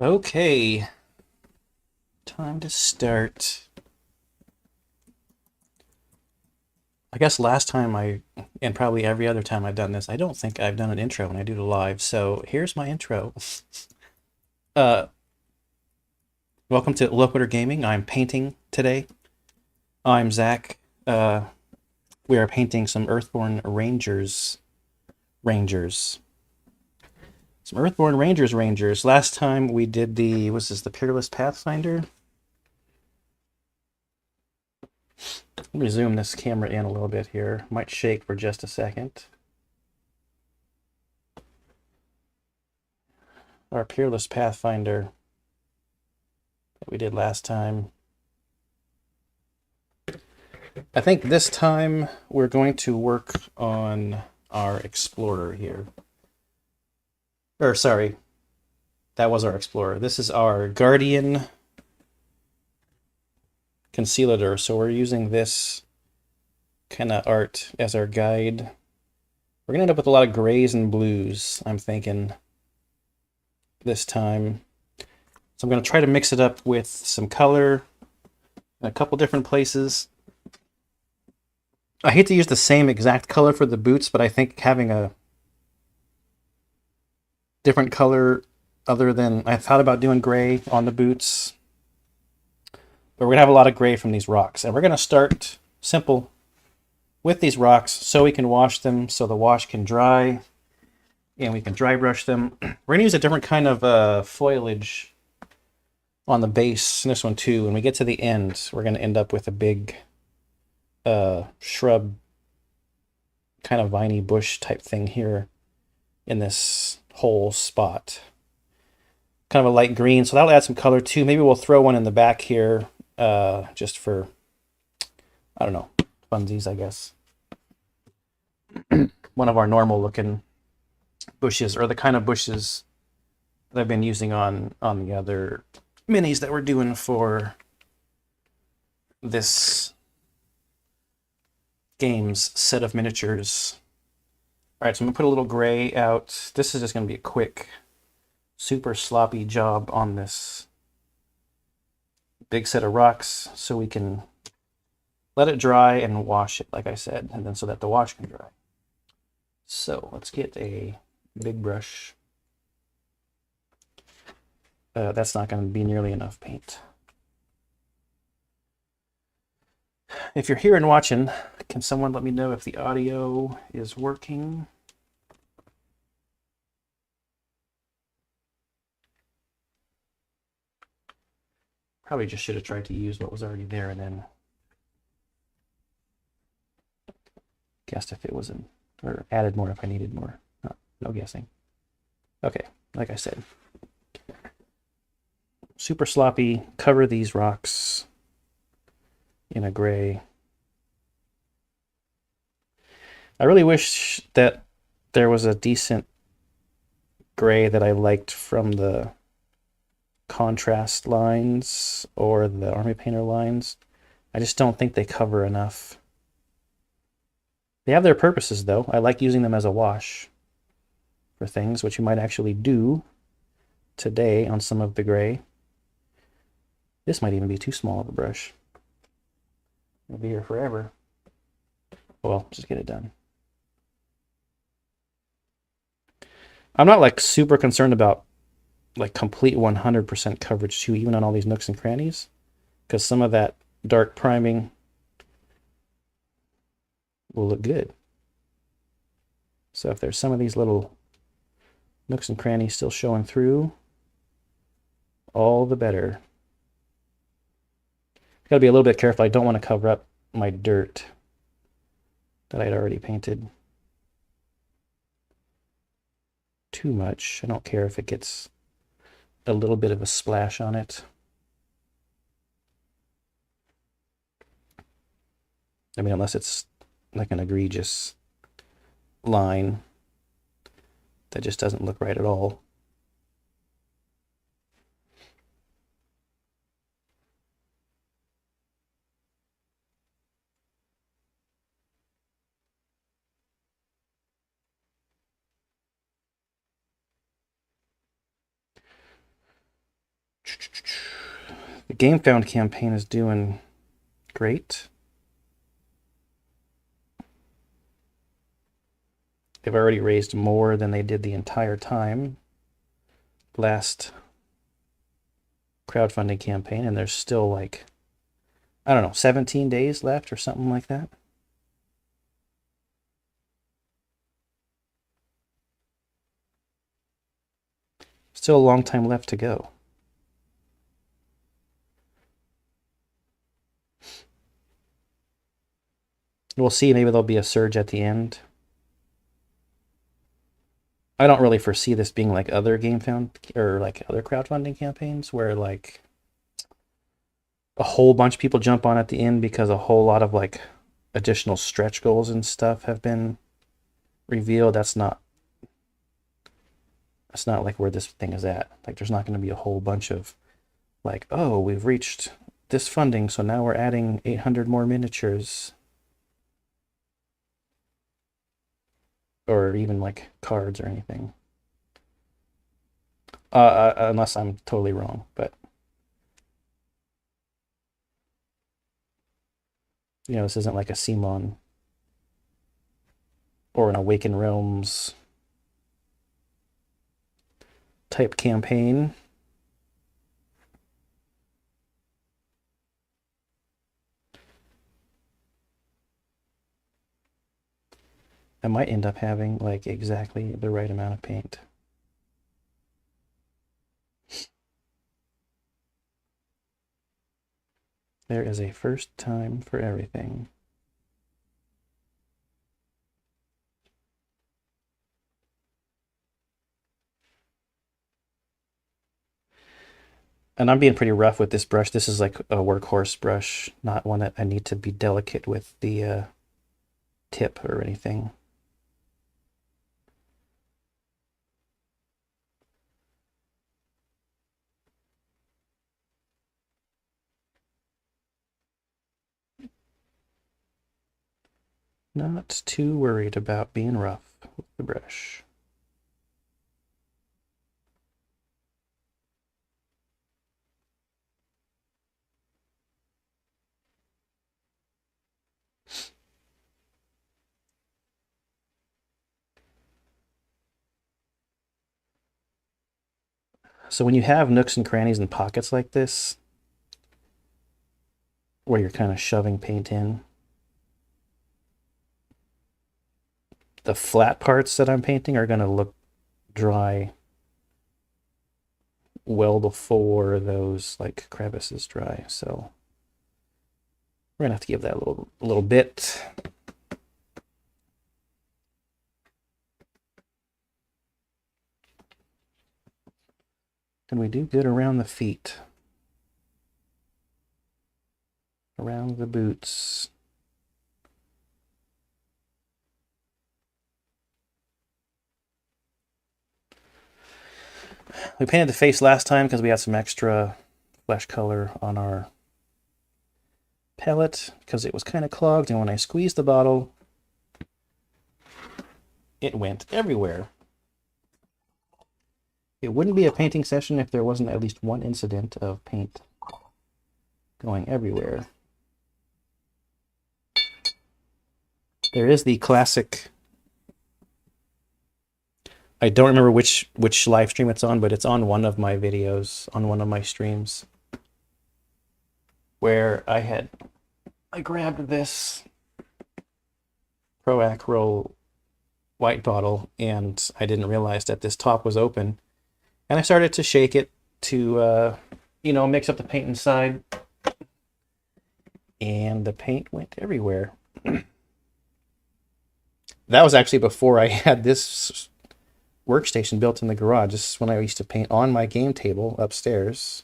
Okay, time to start. I guess last time and probably every other time I've done this, I don't think I've done an intro when I do the live. So here's my intro. Uh, Welcome to Loquitur Gaming. I'm painting today. I'm Zach. We are painting some Earthborne Rangers. Some Earthborne Rangers. Last time we did was this the Peerless Pathfinder? Let me zoom this camera in a little bit here. Might shake for just a second. Our Peerless Pathfinder that we did last time. I think this time we're going to work on our Explorer here. Or, sorry, that was our Explorer. This is our Guardian Concealador. So we're using this kind of art as our guide. We're going to end up with a lot of grays and blues, I'm thinking, this time. So I'm going to try to mix it up with some color in a couple different places. I hate to use the same exact color for the boots, but I think having a different color other than I thought about doing gray on the boots. But we're going to have a lot of gray from these rocks. And we're going to start simple with these rocks so we can wash them so the wash can dry and we can dry brush them. We're going to use a different kind of foliage on the base in this one too. When we get to the end, we're going to end up with a big shrub kind of viney bush type thing here in this whole spot. Kind of a light green, so that'll add some color too. Maybe we'll throw one in the back here just for, I don't know, funsies, I guess. One of our normal looking bushes, or the kind of bushes that I've been using on the other minis that we're doing for this game's set of miniatures. All right, so I'm gonna put a little gray out. This is just gonna be a quick, super sloppy job on this big set of rocks so we can let it dry and wash it, like I said, and then so that the wash can dry. So let's get a big brush. That's not going to be nearly enough paint. If you're here and watching, can someone let me know if the audio is working? Probably just should have tried to use what was already there and then guessed if it was in, or added more if I needed more. No guessing. Okay, like I said. Super sloppy, cover these rocks in a gray. I really wish that there was a decent gray that I liked from the contrast lines or the army painter lines. I just don't think they cover enough. They have their purposes though. I like using them as a wash for things, which you might actually do today on some of the gray. This might even be too small of a brush. It'll be here forever. Well, just get it done. I'm not like super concerned about like complete 100% coverage too, even on all these nooks and crannies, because some of that dark priming will look good. So if there's some of these little nooks and crannies still showing through, all the better. Gotta be a little bit careful. I don't want to cover up my dirt that I'd already painted too much. I don't care if it gets a little bit of a splash on it. I mean, unless it's like an egregious line that just doesn't look right at all. The GameFound campaign is doing great. They've already raised more than they did the entire time last crowdfunding campaign, and there's still like, I don't know, 17 days left or something like that. Still a long time left to go. We'll see, maybe there'll be a surge at the end. I don't really foresee this being like other GameFound or like other crowdfunding campaigns where like a whole bunch of people jump on at the end because a whole lot of like additional stretch goals and stuff have been revealed. That's not like where this thing is at. Like there's not going to be a whole bunch of like, oh, we've reached this funding, so now we're adding 800 more miniatures. Or even like cards or anything. Unless I'm totally wrong, but you know, this isn't like a Simon or an Awaken Realms type campaign. I might end up having like exactly the right amount of paint. There is a first time for everything. And I'm being pretty rough with this brush. This is like a workhorse brush, not one that I need to be delicate with the tip or anything. Not too worried about being rough with the brush. So when you have nooks and crannies and pockets like this, where you're kind of shoving paint in, the flat parts that I'm painting are going to look dry well before those like crevices dry. So we're gonna have to give that a little bit. And we do good around the feet, around the boots. We painted the face last time because we had some extra flesh color on our palette because it was kind of clogged, and when I squeezed the bottle, it went everywhere. It wouldn't be a painting session if there wasn't at least one incident of paint going everywhere. There is the classic, I don't remember which live stream it's on, but it's on one of my videos, on one of my streams, where I grabbed this Pro Acryl white bottle and I didn't realize that this top was open, and I started to shake it to you know, mix up the paint inside, and the paint went everywhere. That was actually before I had this workstation built in the garage. This is when I used to paint on my game table upstairs.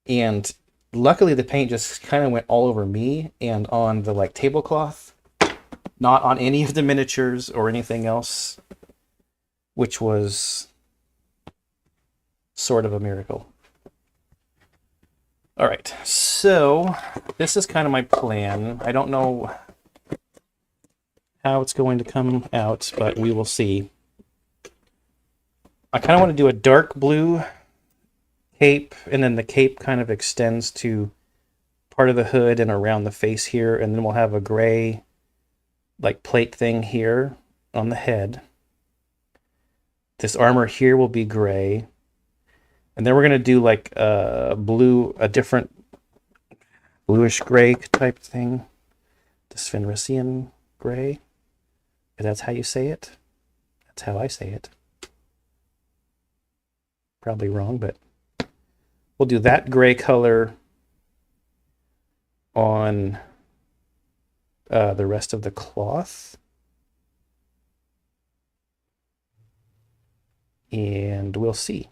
And luckily the paint just kind of went all over me and on the like tablecloth, not on any of the miniatures or anything else, which was sort of a miracle. All right, so this is kind of my plan. I don't know how it's going to come out, but we will see. I kind of want to do a dark blue cape, and then the cape kind of extends to part of the hood and around the face here, and then we'll have a gray like plate thing here on the head. This armor here will be gray, and then we're gonna do like a different bluish gray type thing, the Svenrisian gray. If that's how you say it. That's how I say it. Probably wrong, but we'll do that gray color on the rest of the cloth. And we'll see.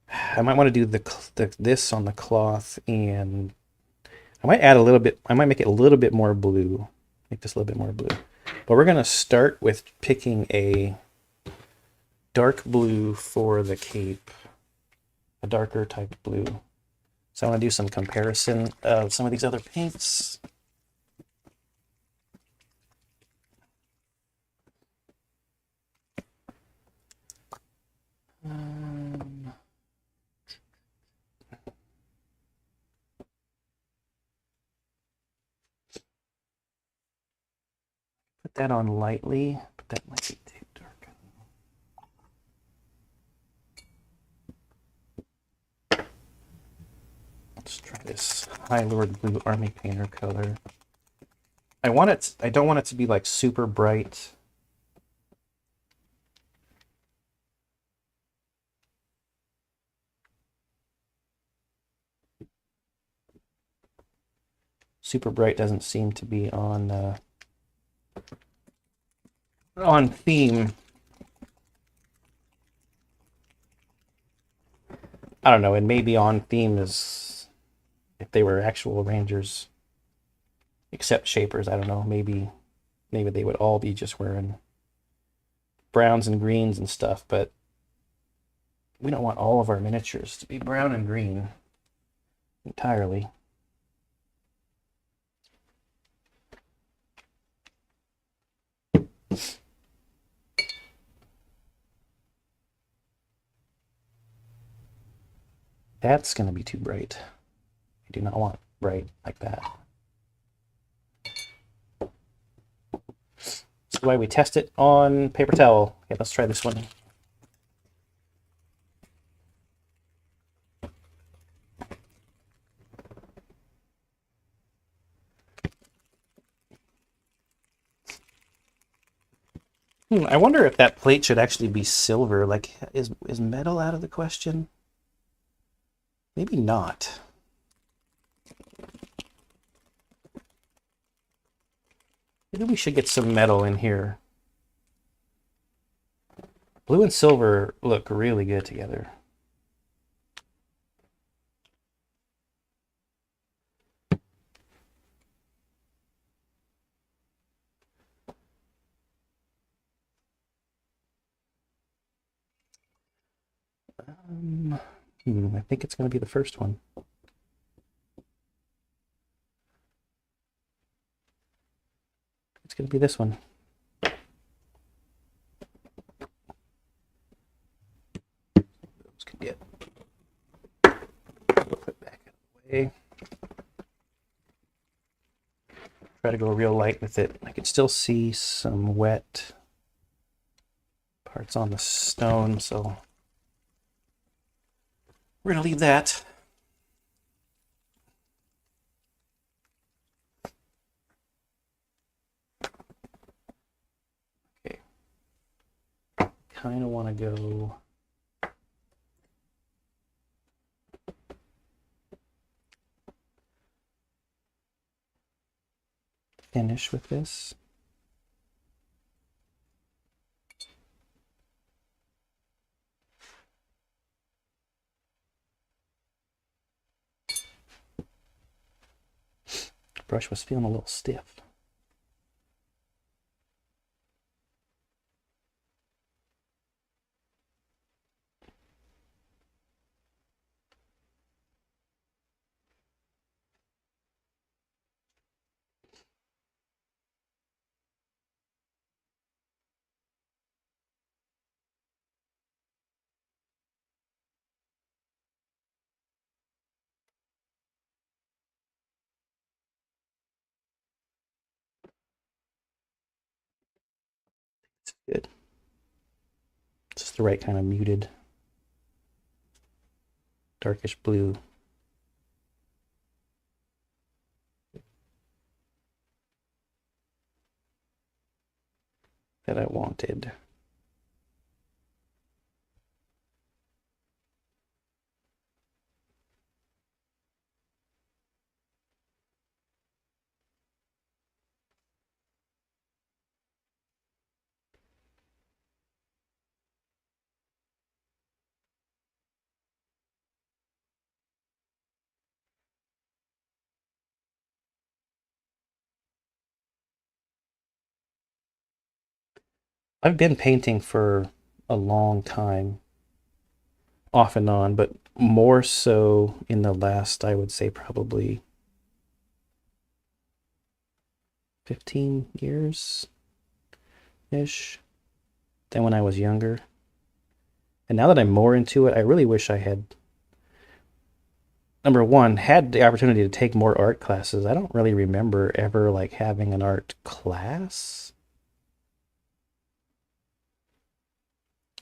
I might want to do this on the cloth, and I might add a little bit. I might make it a little bit more blue. Make this a little bit more blue. But we're gonna start with picking a dark blue for the cape, a darker type blue. So I want to do some comparison of some of these other paints. Put that on lightly, but that might be too dark. Let's try this High Lord Blue Army Painter color. I don't want it to be like super bright. Super bright doesn't seem to be on theme. I don't know, and maybe on theme is if they were actual Rangers, except Shapers. I don't know. Maybe they would all be just wearing browns and greens and stuff, but we don't want all of our miniatures to be brown and green entirely. That's going to be too bright. I do not want bright like that. That's why we test it on paper towel. Okay, let's try this one. I wonder if that plate should actually be silver. Like, is metal out of the question? Maybe not. Maybe we should get some metal in here. Blue and silver look really good together. I think it's going to be the first one. It's going to be this one. Those can get put back out of the way. Try to go real light with it. I can still see some wet parts on the stone, so we're going to leave that. Okay. Kind of want to go finish with this. Brush was feeling a little stiff. Good. Just the right kind of muted, darkish blue. That I wanted. I've been painting for a long time, off and on, but more so in the last, I would say, probably 15 years ish than when I was younger. And now that I'm more into it, I really wish I had, number one, had the opportunity to take more art classes. I don't really remember ever like having an art class,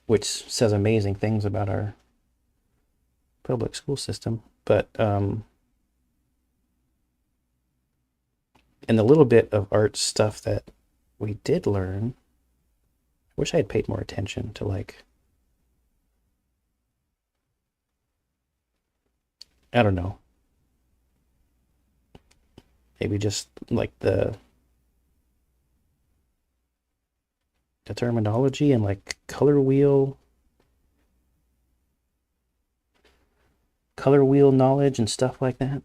which says amazing things about our public school system. But in the little bit of art stuff that we did learn, I wish I had paid more attention to, like, I don't know, maybe just like the terminology and like color wheel knowledge and stuff like that.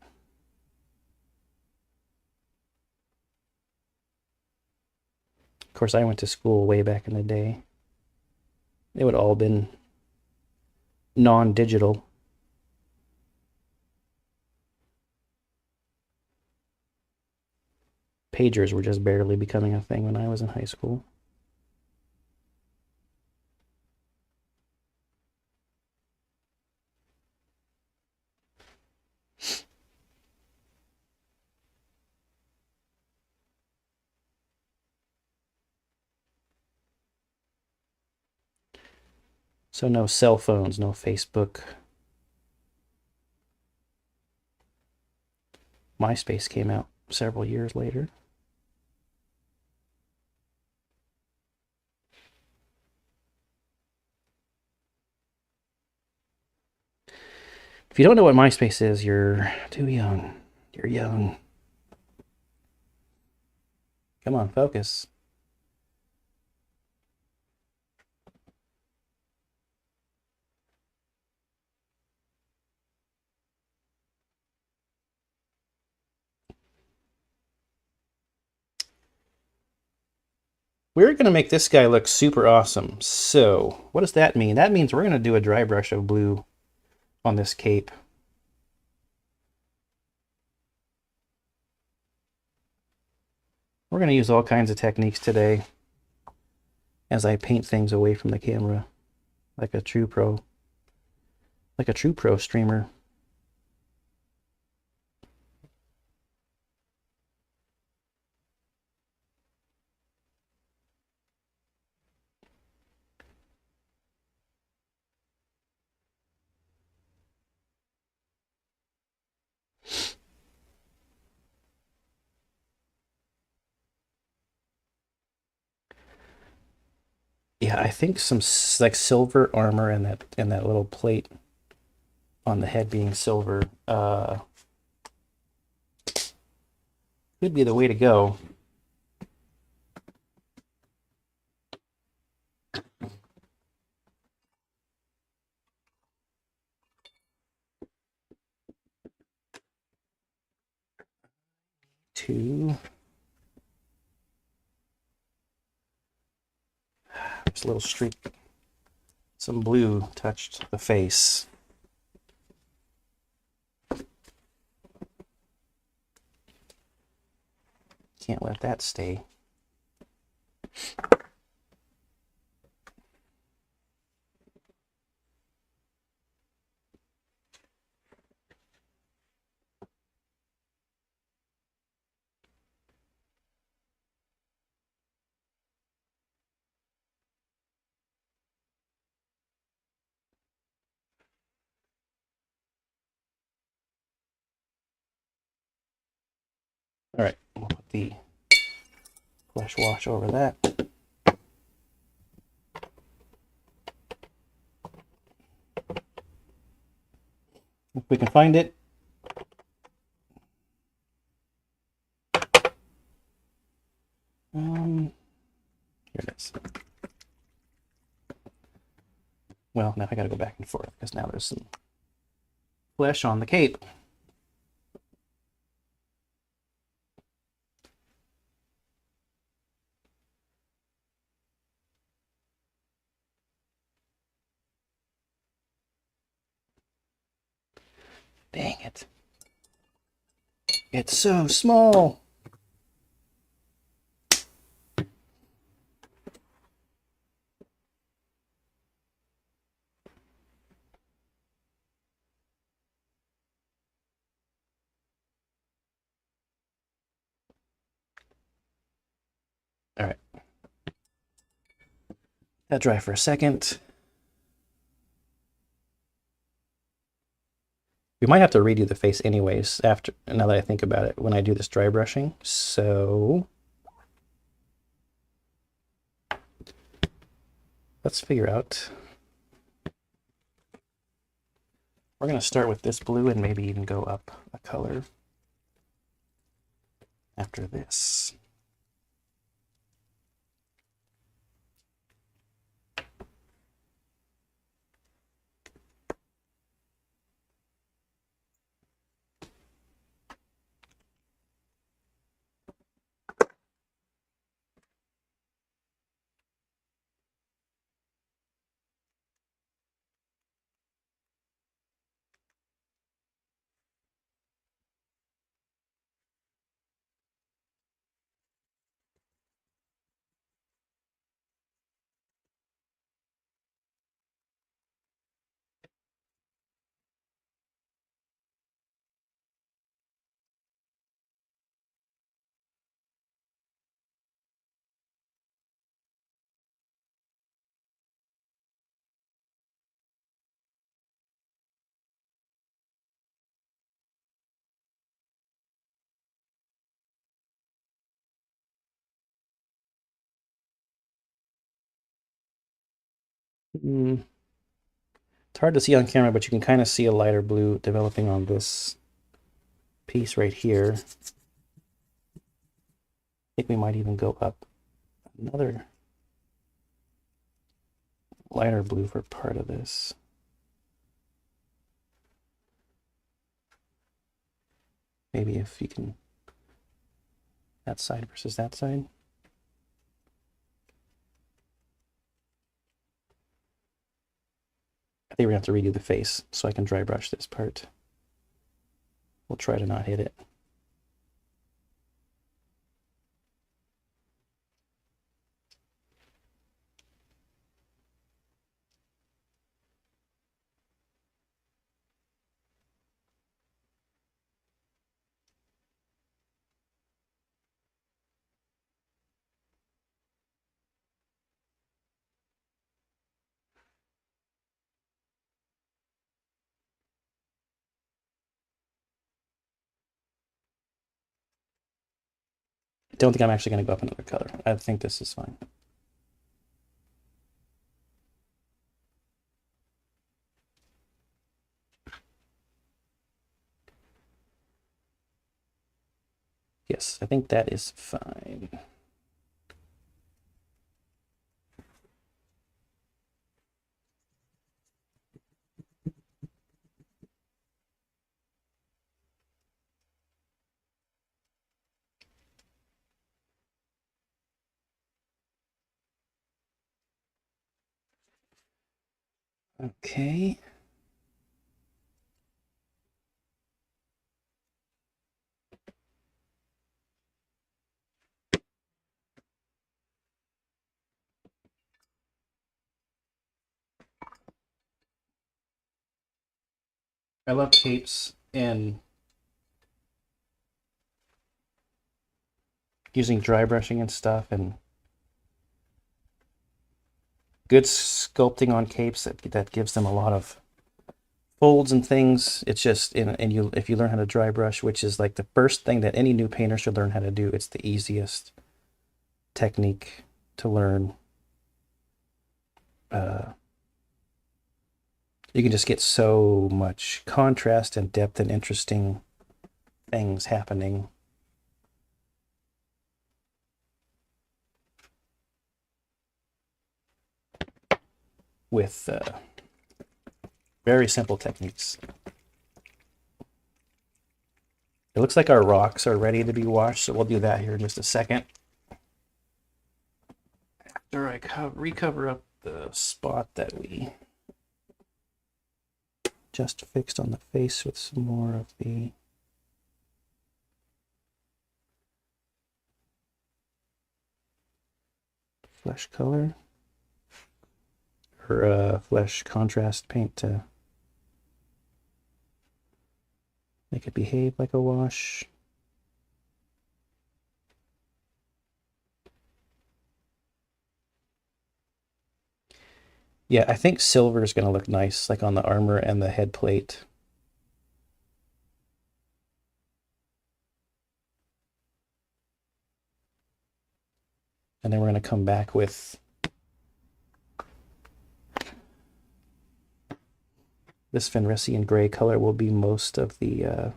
Of course, I went to school way back in the day. It would all been non-digital. Pagers were just barely becoming a thing when I was in high school. So no cell phones, no Facebook. MySpace came out several years later. If you don't know what MySpace is, you're too young. You're young. Come on, focus. We're going to make this guy look super awesome. So, what does that mean? That means we're going to do a dry brush of blue on this cape. We're going to use all kinds of techniques today as I paint things away from the camera like a true pro. Like a true pro streamer. Yeah, I think some like silver armor and that little plate on the head being silver could be the way to go. Two. Just a little streak. Some blue touched the face. Can't let that stay. put the flesh wash over that. If we can find it. Here it is. Well, now I gotta go back and forth because now there's some flesh on the cape. Dang it. It's so small. All right. Let that dry for a second. We might have to redo the face anyways after, now that I think about it, when I do this dry brushing. So let's figure out. We're going to start with this blue and maybe even go up a color after this. It's hard to see on camera, but you can kind of see a lighter blue developing on this piece right here. I think we might even go up another lighter blue for part of this. Maybe if you can, that side versus that side. I think we're gonna have to redo the face so I can dry brush this part. We'll try to not hit it. I don't think I'm actually going to go up another color. I think this is fine. Yes, I think that is fine. Okay. I love capes and using dry brushing and stuff, and good sculpting on capes that gives them a lot of folds and things. It's just and you if you learn how to dry brush, which is like the first thing that any new painter should learn how to do, it's the easiest technique to learn. Uh, you can just get so much contrast and depth and interesting things happening. With very simple techniques. It looks like our rocks are ready to be washed, so we'll do that here in just a second. After I recover up the spot that we just fixed on the face with some more of the flesh color or flesh contrast paint to make it behave like a wash. Yeah, I think silver is going to look nice, like on the armor and the head plate. And then we're going to come back with this Fenrisian gray color will be most of the,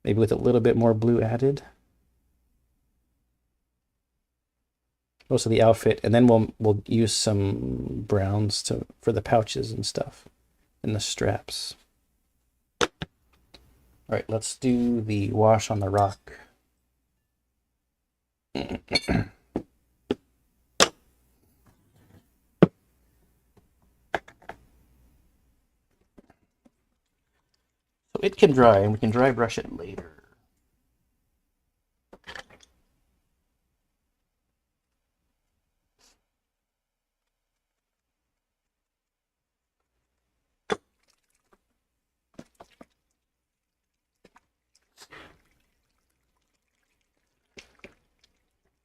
maybe with a little bit more blue added. Most of the outfit, and then we'll use some browns for the pouches and stuff and the straps. All right, let's do the wash on the rock. So it can dry, and we can dry brush it later.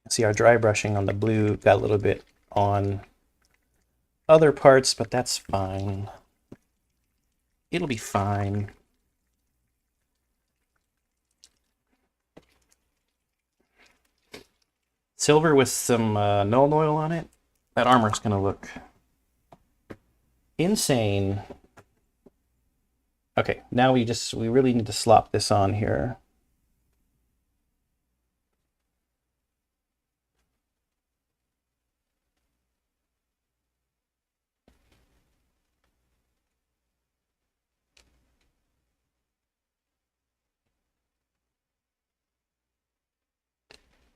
See, our dry brushing on the blue got a little bit on other parts, but that's fine. It'll be fine. Silver with some Nuln Oil on it. That armor's gonna look insane. Okay, now we really need to slop this on here.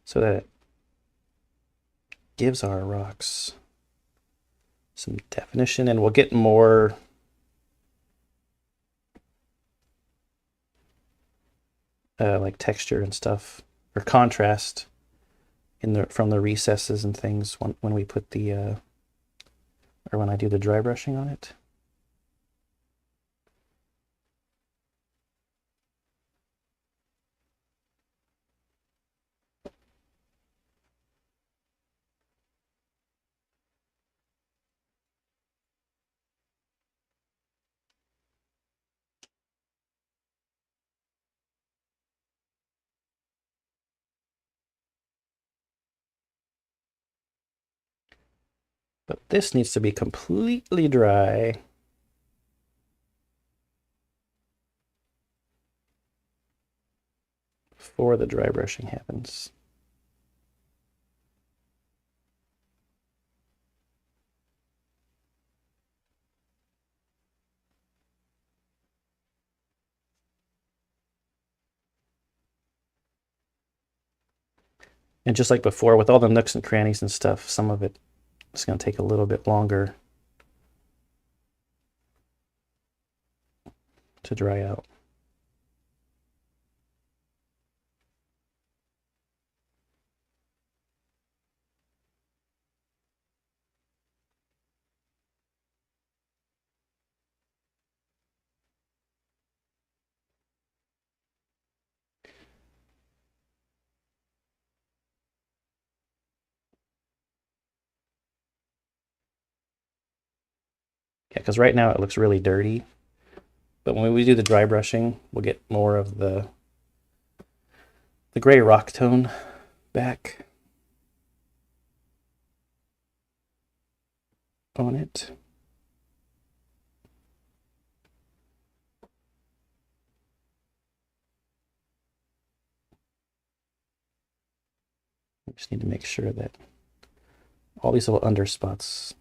So that it gives our rocks some definition, and we'll get more like texture and stuff, or contrast from the recesses and things when we put the or when I do the dry brushing on it. But this needs to be completely dry. Before the dry brushing happens. And just like before, with all the nooks and crannies and stuff, some of it is going to take a little bit longer to dry out. Yeah, because right now it looks really dirty. But when we do the dry brushing, we'll get more of the gray rock tone back on it. I just need to make sure that all these little underspots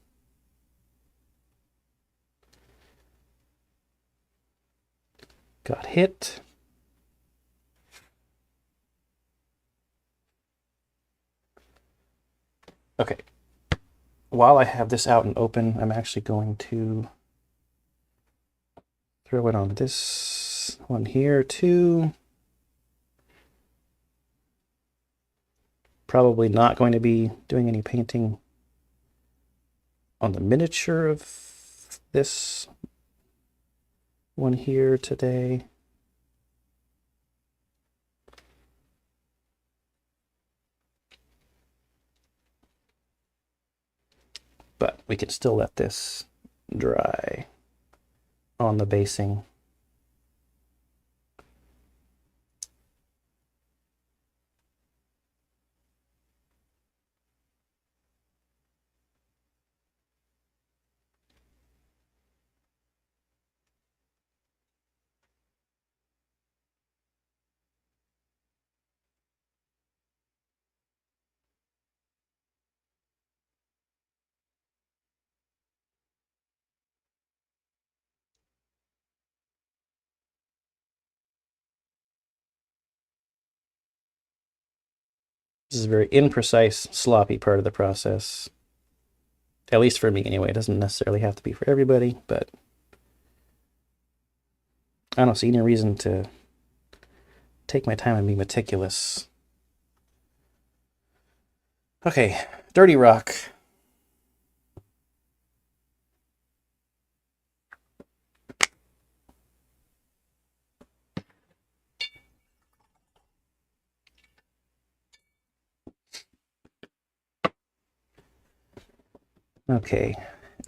got hit. Okay, while I have this out and open, I'm actually going to throw it on this one here too. Probably not going to be doing any painting on the miniature of this one here today. But we can still let this dry on the basing. This is a very imprecise, sloppy part of the process. At least for me anyway. It doesn't necessarily have to be for everybody, but I don't see any reason to take my time and be meticulous. Okay, dirty rock. Okay,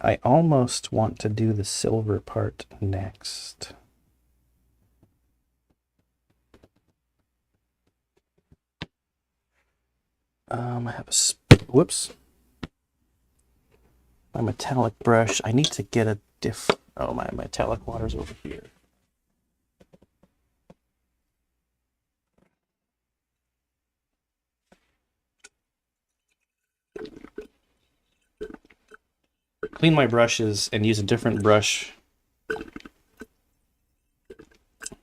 I almost want to do the silver part next. I have a, whoops. My metallic brush. I need to get a oh, my metallic water's over here. Clean my brushes and use a different brush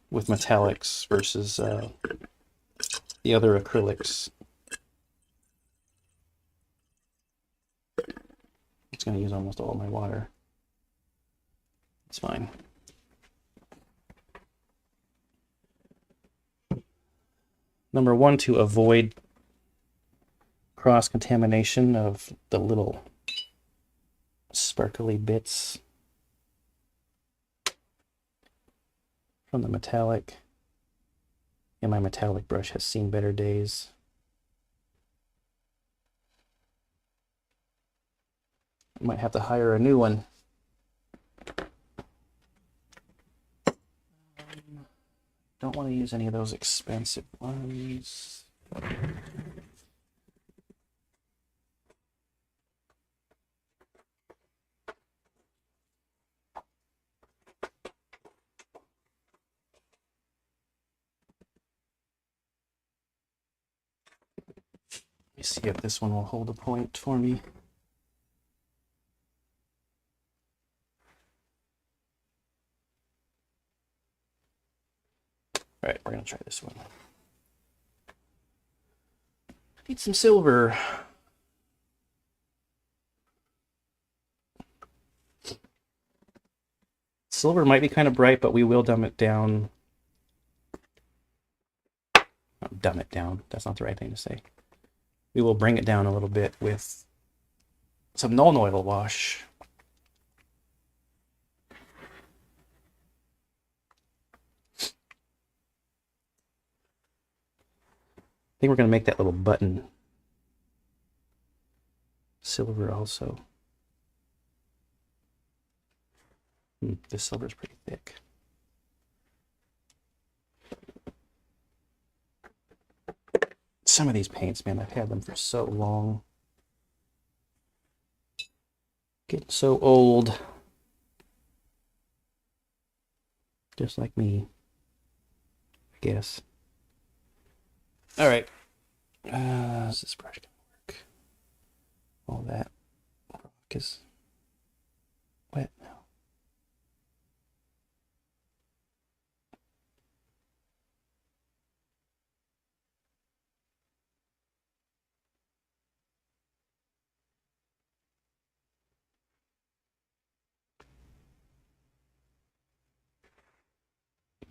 with metallics versus the other acrylics. It's going to use almost all of my water. It's fine. Number one, to avoid cross-contamination of the little sparkly bits from the metallic. And my metallic brush has seen better days. I might have to hire a new one. Don't want to use any of those expensive ones. Let me see if this one will hold a point for me. All right, we're gonna try this one. Need some silver. Silver might be kind of bright, but we will dumb it down. Not dumb it down, that's not the right thing to say. We will bring it down a little bit with some Nuln Oil wash. I think we're going to make that little button silver also. This silver is pretty thick. some of these paints, man, I've had them for so long. Getting so old. Just like me, I guess. All right. Is this brush gonna work? All that rock is wet now.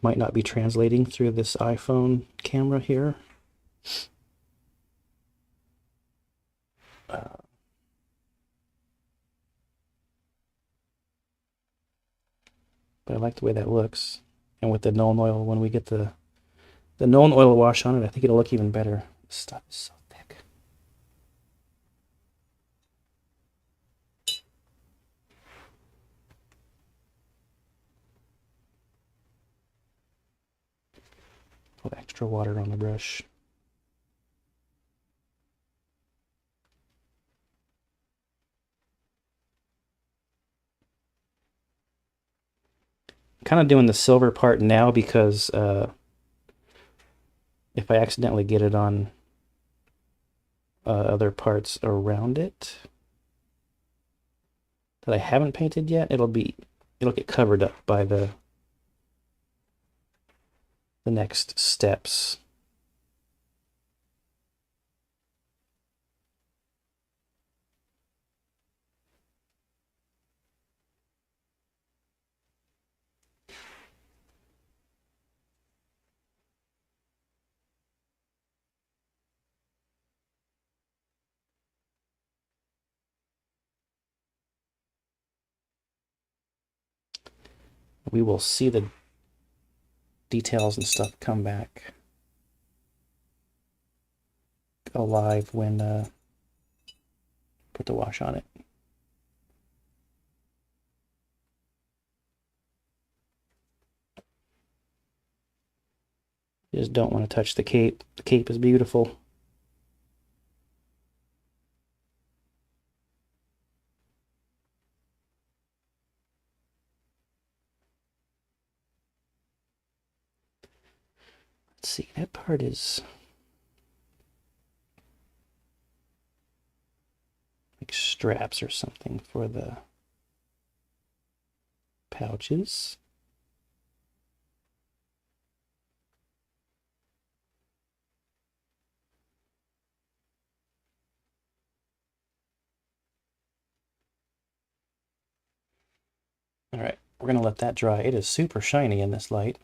Might not be translating through this iPhone camera here. But I like the way that looks. And with the Nuln Oil, when we get the Nuln Oil wash on it, I think it'll look even better. This stuff is so thick. Put extra water on the brush. I'm kind of doing the silver part now because if I accidentally get it on other parts around it that I haven't painted yet, it'll get covered up by the next steps. We will see the details and stuff come back alive when put the wash on it. You just don't want to touch the cape. The cape is beautiful. Let's see, that part is like straps or something for the pouches. All right, we're gonna let that dry. It is super shiny in this light.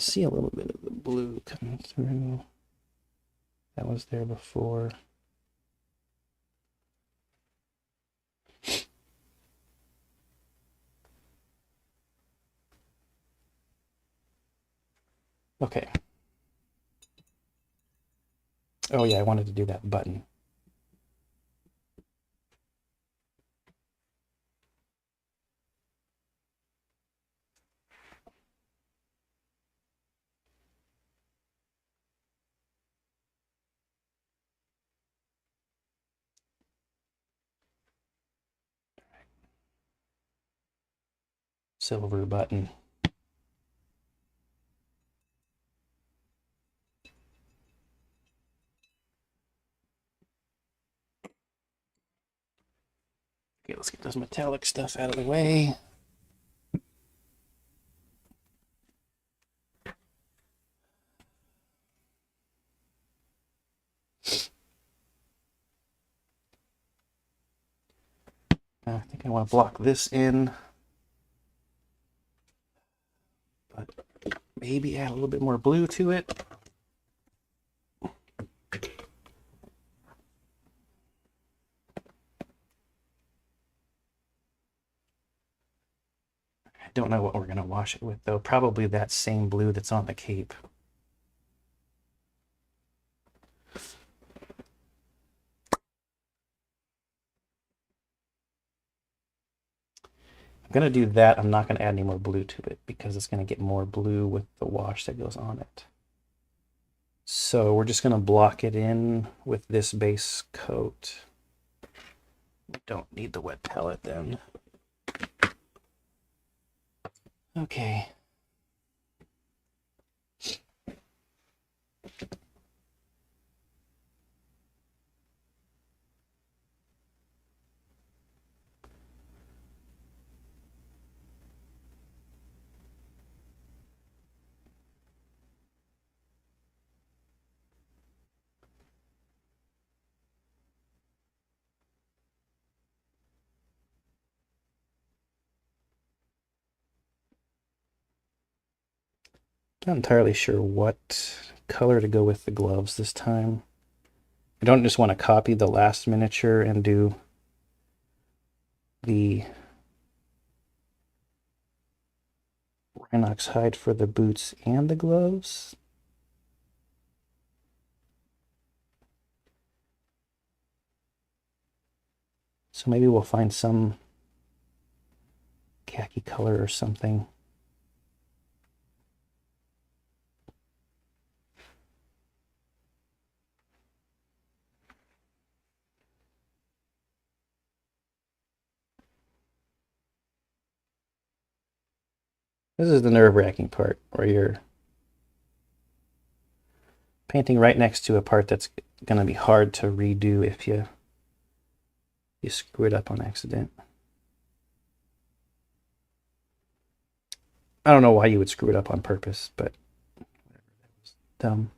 See a little bit of the blue coming through. That was there before. Okay. Oh yeah, I wanted to do that button. Silver button. Okay, let's get this metallic stuff out of the way. I think I want to block this in, but maybe add a little bit more blue to it. I don't know what we're going to wash it with, though. Probably that same blue that's on the cape. I'm going to do that. I'm not going to add any more blue to it because it's going to get more blue with the wash that goes on it. So we're just going to block it in with this base coat. Don't need the wet palette then. Okay. Not entirely sure what color to go with the gloves this time. I don't just want to copy the last miniature and do the Rhinox hide for the boots and the gloves. So maybe we'll find some khaki color or something. This is the nerve-wracking part, where you're painting right next to a part that's going to be hard to redo if you screw it up on accident. I don't know why you would screw it up on purpose, but dumb.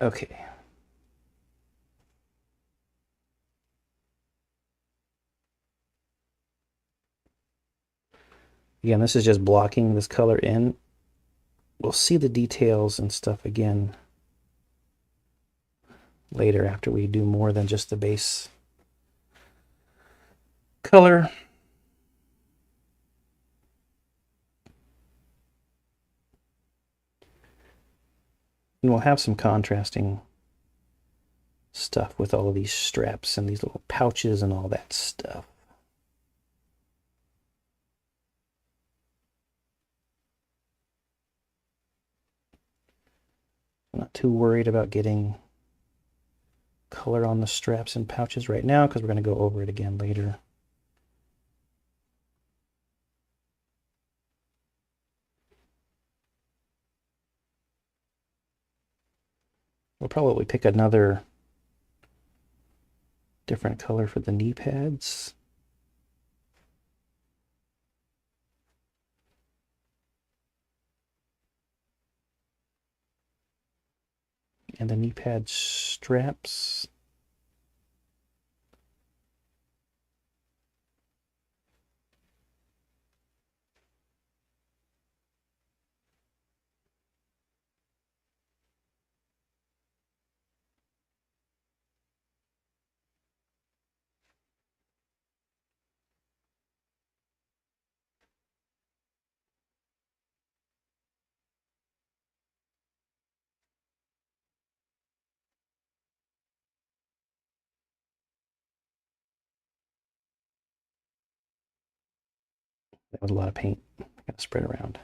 Okay. Again, this is just blocking this color in. We'll see the details and stuff again later after we do more than just the base color. And we'll have some contrasting stuff with all of these straps and these little pouches and all that stuff. I'm not too worried about getting color on the straps and pouches right now because we're going to go over it again later. We'll probably pick another different color for the knee pads. And the knee pad straps. That was a lot of paint. Got to spread around.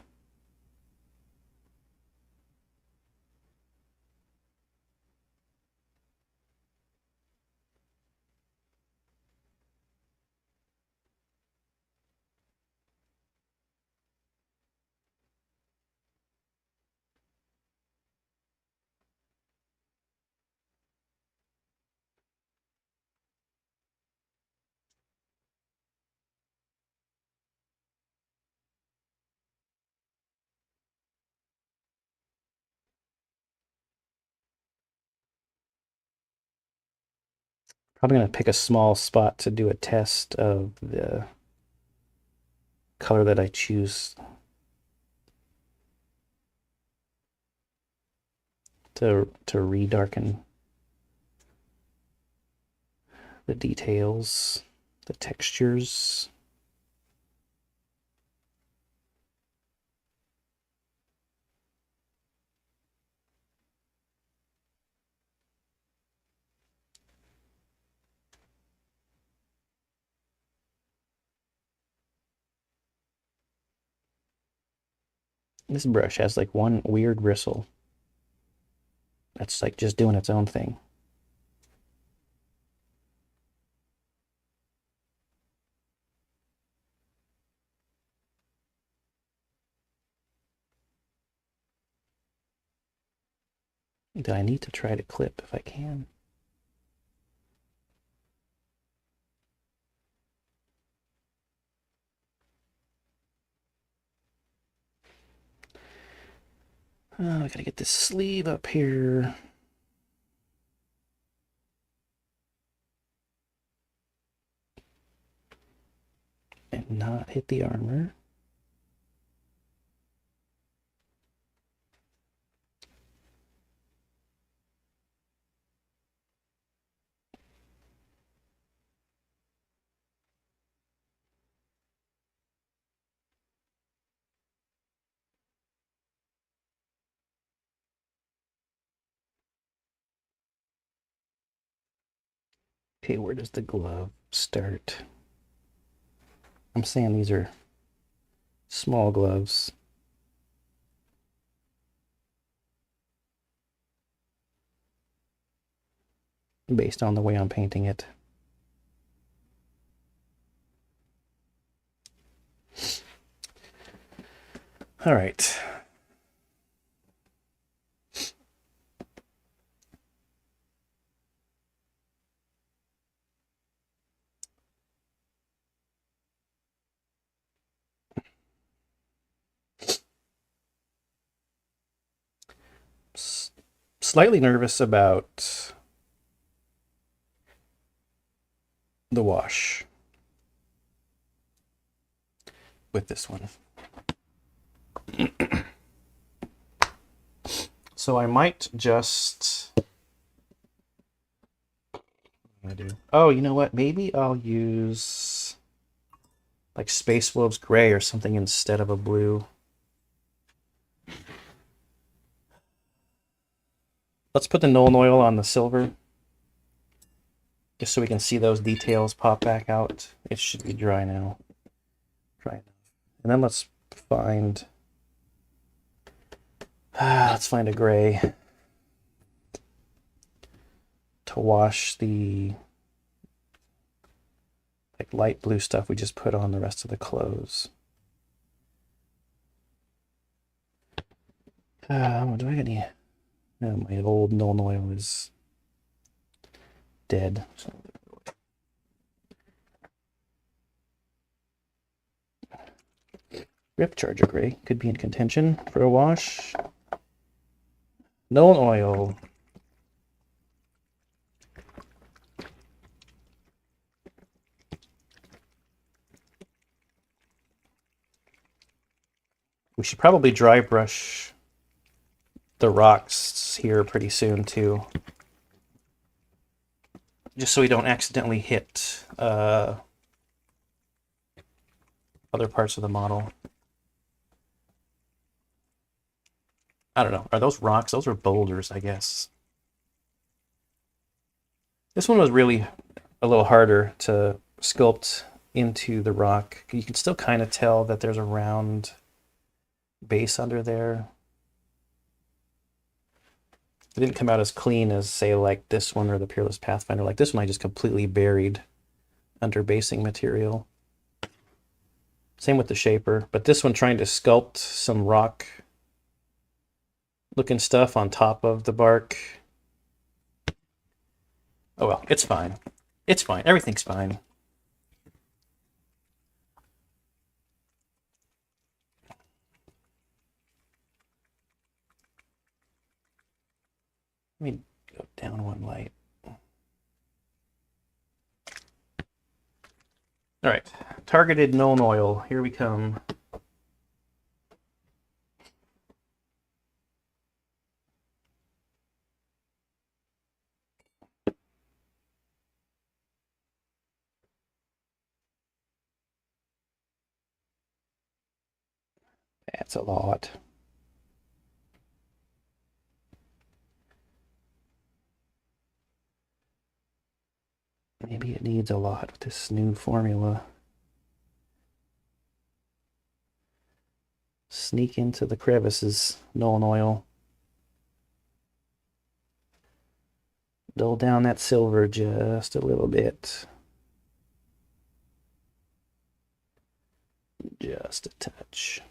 Probably going to pick a small spot to do a test of the color that I choose to redarken the details, the textures. This brush has like one weird bristle. That's like just doing its own thing. Do I need to try to clip if I can? Oh, I gotta get this sleeve up here. And not hit the armor. Okay, where does the glove start? I'm saying these are small gloves. Based on the way I'm painting it. All right. Slightly nervous about the wash with this one. So I might just... Oh, you know what? Maybe I'll use like Space Wolves Gray or something instead of a blue. Let's put the Nuln Oil on the silver, just so we can see those details pop back out. It should be dry now. Dry enough. And then let's find a gray to wash the like light blue stuff we just put on the rest of the clothes. Do I get any? No, my old Nuln Oil is dead. So. Rip Charger Gray could be in contention for a wash. Nuln Oil. We should probably dry brush the rocks here pretty soon too. Just so we don't accidentally hit other parts of the model. I don't know. Are those rocks? Those are boulders, I guess. This one was really a little harder to sculpt into the rock. You can still kind of tell that there's a round base under there. It didn't come out as clean as, say, like this one or the Peerless Pathfinder. Like this one I just completely buried under basing material. Same with the Shaper, but this one trying to sculpt some rock looking stuff on top of the bark. Oh well, it's fine. It's fine. Everything's fine. Let me go down one light. All right, targeted Nuln Oil. Here we come. That's a lot. Maybe it needs a lot with this new formula. sneak into the crevices. Nuln Oil. Dull down that silver just a little bit. Just a touch.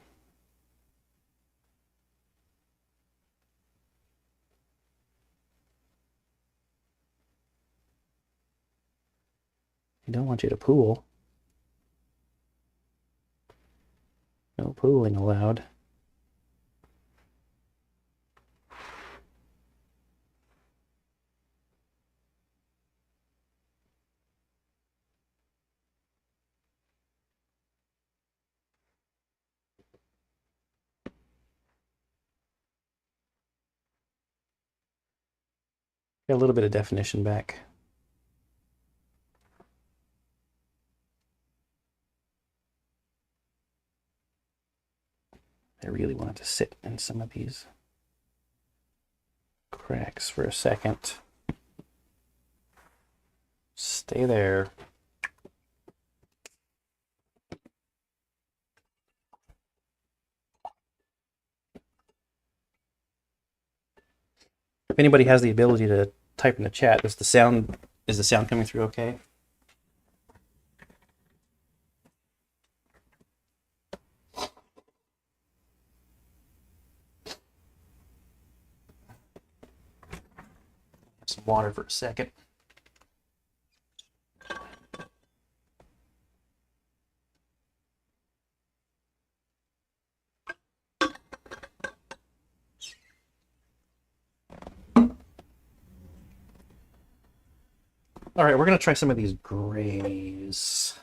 I don't want you to pool. No pooling allowed. Got a little bit of definition back. I really want to sit in some of these cracks for a second. Stay there. If anybody has the ability to type in the chat, is the sound coming through okay? Some water for a second. All right, we're going to try some of these grays.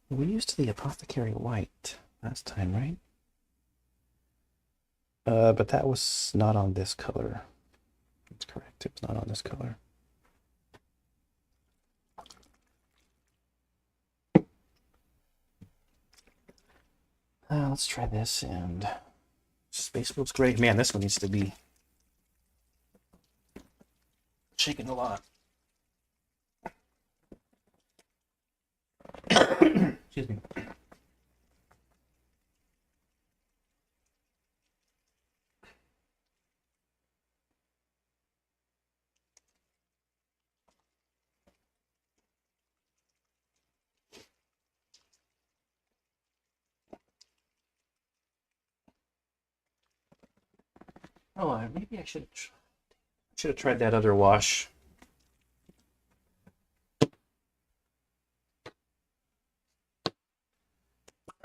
We used the Apothecary White last time, right? But that was not on this color. That's correct. It was not on this color. Let's try this and Space Wolf's Gray. Man, this one needs to be shaken a lot. Excuse me. Oh, maybe I should have tried that other wash.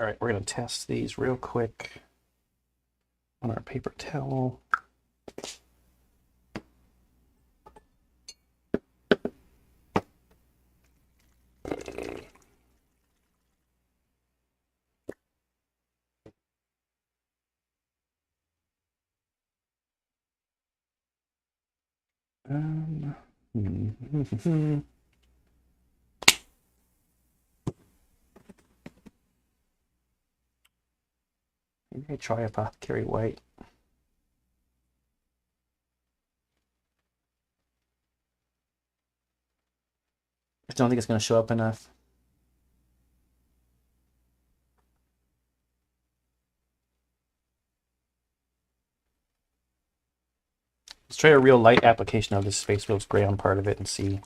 All right, we're going to test these real quick on our paper towel. Maybe I try Apothecary White. I don't think it's going to show up enough. Let's try a real light application of this Space Wolf's Gray on part of it and see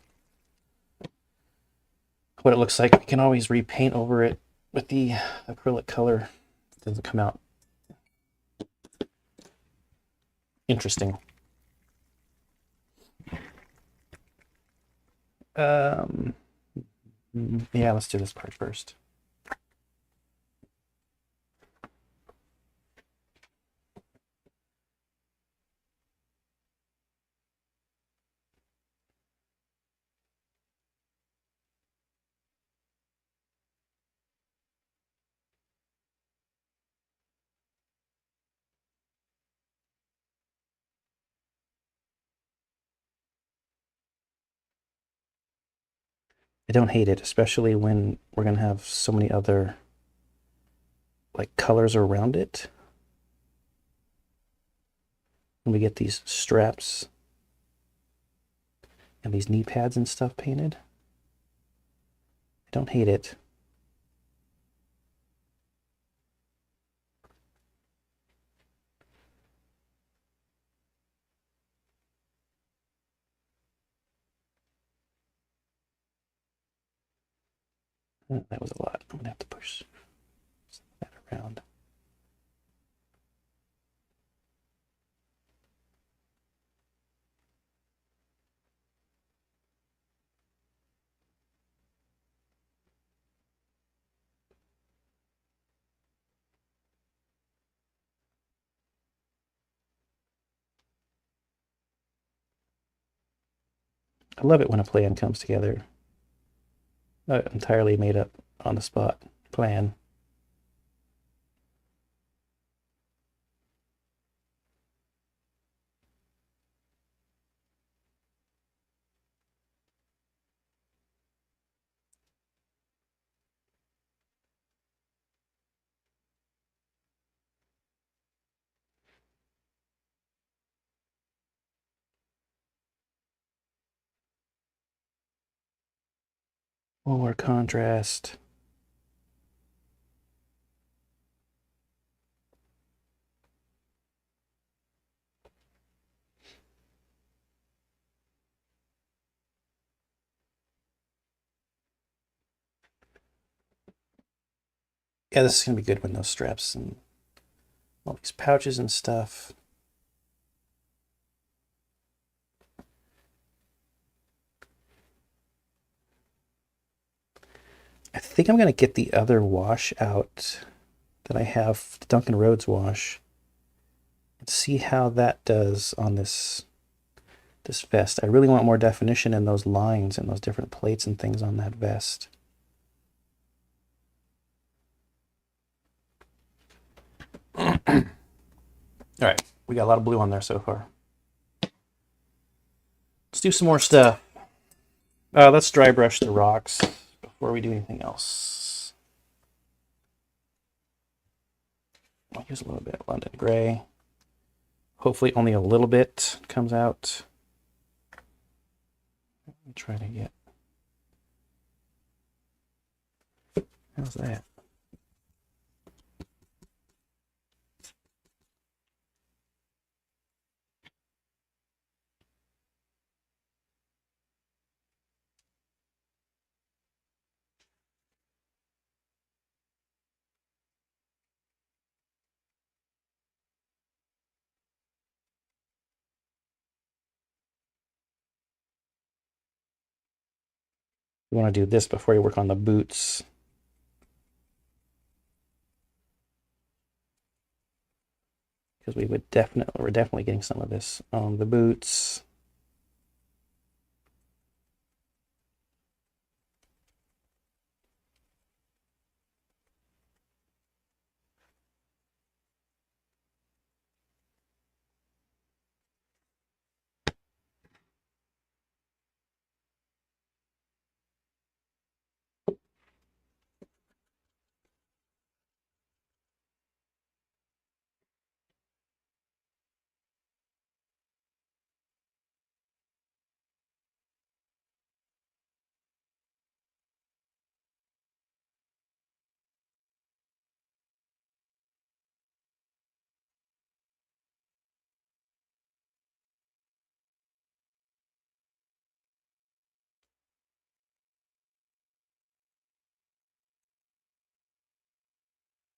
what it looks like. We can always repaint over it with the acrylic color. It doesn't come out interesting. Yeah, let's do this part first. I don't hate it, especially when we're going to have so many other like colors around it. When we get these straps and these knee pads and stuff painted. I don't hate it. That was a lot. I'm gonna have to push that around. I love it when a plan comes together. Entirely made up on the spot plan. More contrast. Yeah, this is gonna be good with those straps and all these pouches and stuff. I think I'm gonna get the other wash out that I have, the Duncan Rhodes wash, and see how that does on this vest. I really want more definition in those lines and those different plates and things on that vest. All right, we got a lot of blue on there so far. Let's do some more stuff. Let's dry brush the rocks before we do anything else. I'll use a little bit of London Gray. Hopefully only a little bit comes out. Let me try to get... How's that? You want to do this before you work on the boots. Because we're definitely getting some of this on the boots.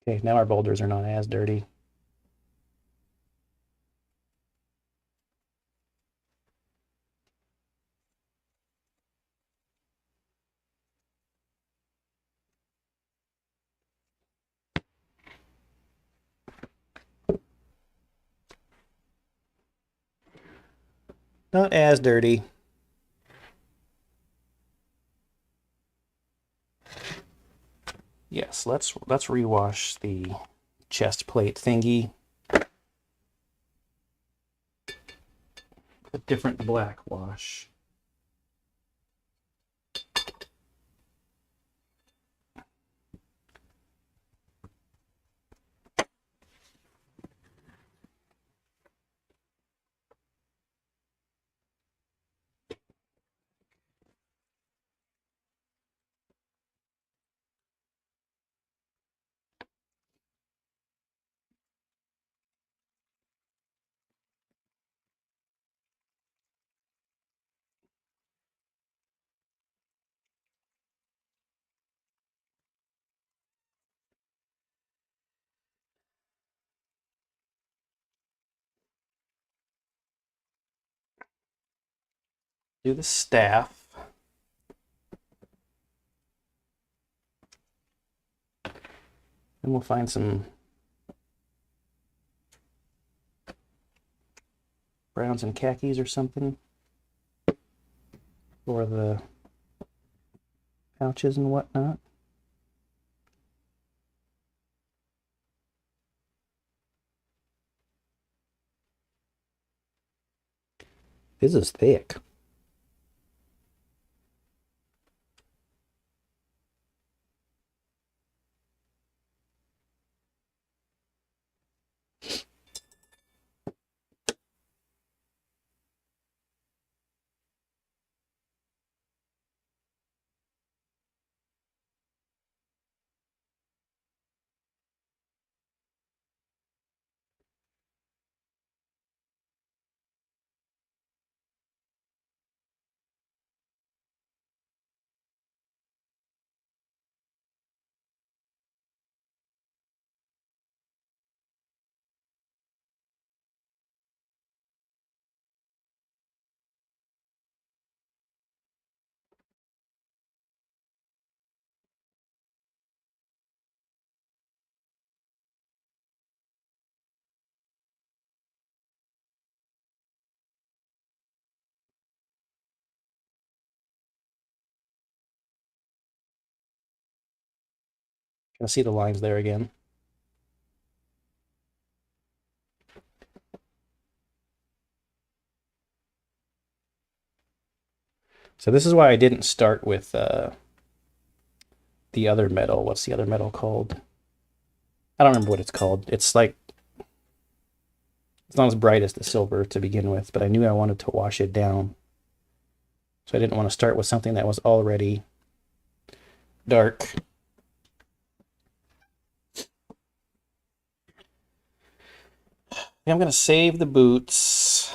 Okay, now our boulders are not as dirty. Not as dirty. Yes, let's rewash the chest plate thingy. A different black wash. Do the staff. And we'll find some browns and khakis or something for the pouches and whatnot. This is thick. Can I see the lines there again? So this is why I didn't start with the other metal. What's the other metal called? I don't remember what it's called. It's like, it's not as bright as the silver to begin with, but I knew I wanted to wash it down. So I didn't want to start with something that was already dark. I'm going to save the boots.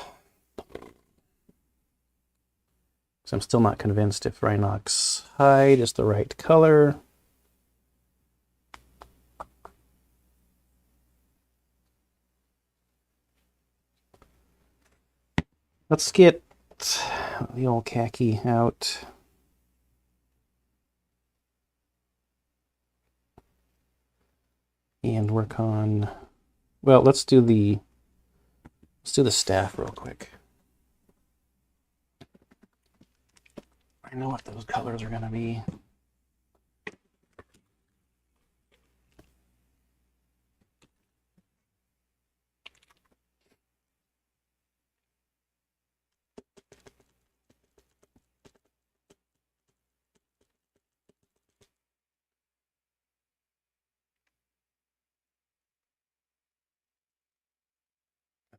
So I'm still not convinced if Rhinox hide is the right color. Let's get the old khaki out. And work on, well, let's do the staff real quick. I know what those colors are going to be.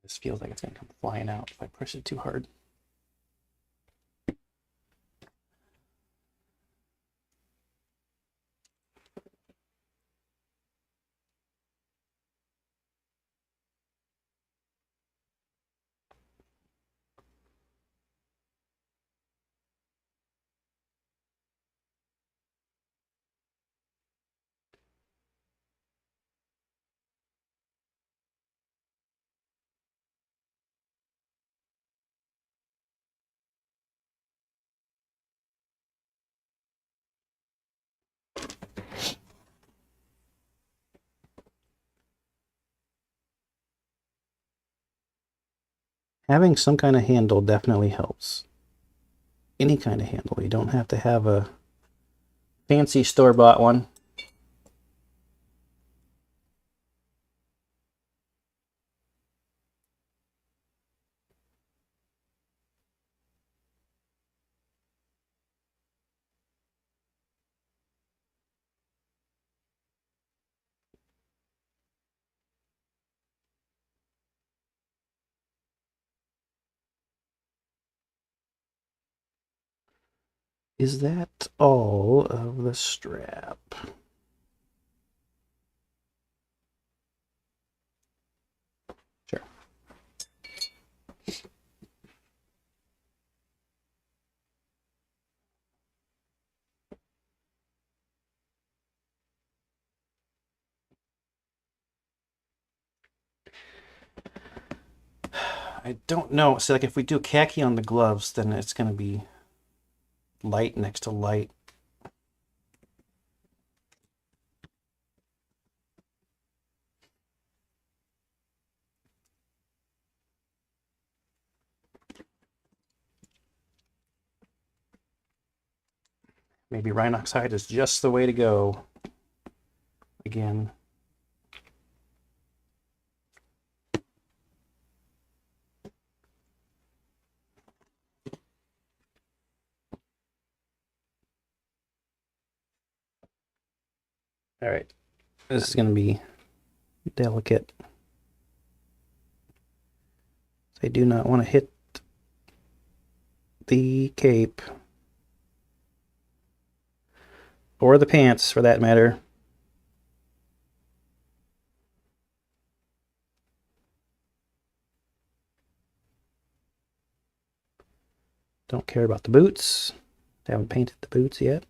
This feels like it's going to come flying out if I push it too hard. Having some kind of handle definitely helps. Any kind of handle. You don't have to have a fancy store-bought one. Is that all of the strap? Sure. I don't know. So like if we do khaki on the gloves, then it's going to be light next to light. Maybe Rhinox hide is just the way to go. Again. All right, this is going to be delicate. I do not want to hit the cape or the pants for that matter. Don't care about the boots. Haven't painted the boots yet.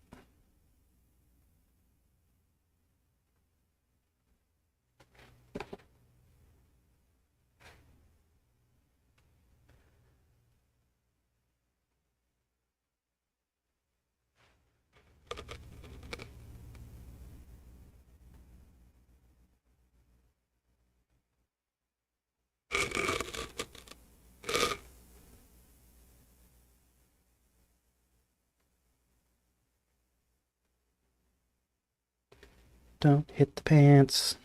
Don't hit the pants.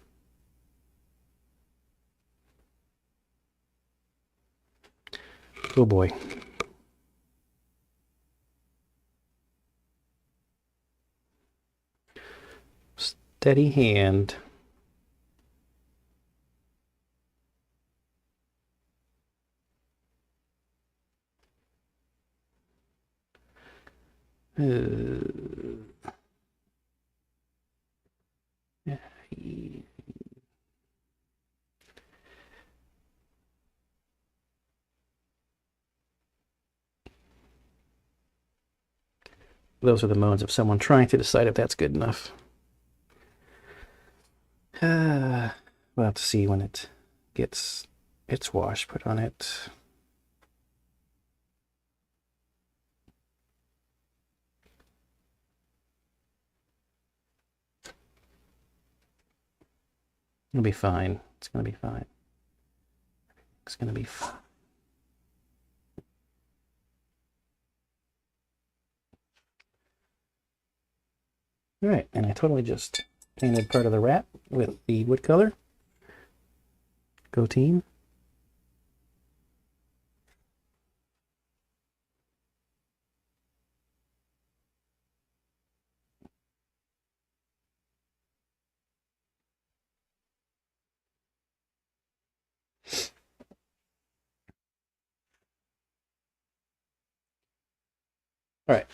Oh boy. Steady hand. Those are the moans of someone trying to decide if that's good enough. We'll have to see when it gets its wash put on it. It'll be fine. It's going to be fine. It's going to be fine. All right, and I totally just painted part of the wrap with the wood color. Go team. All right.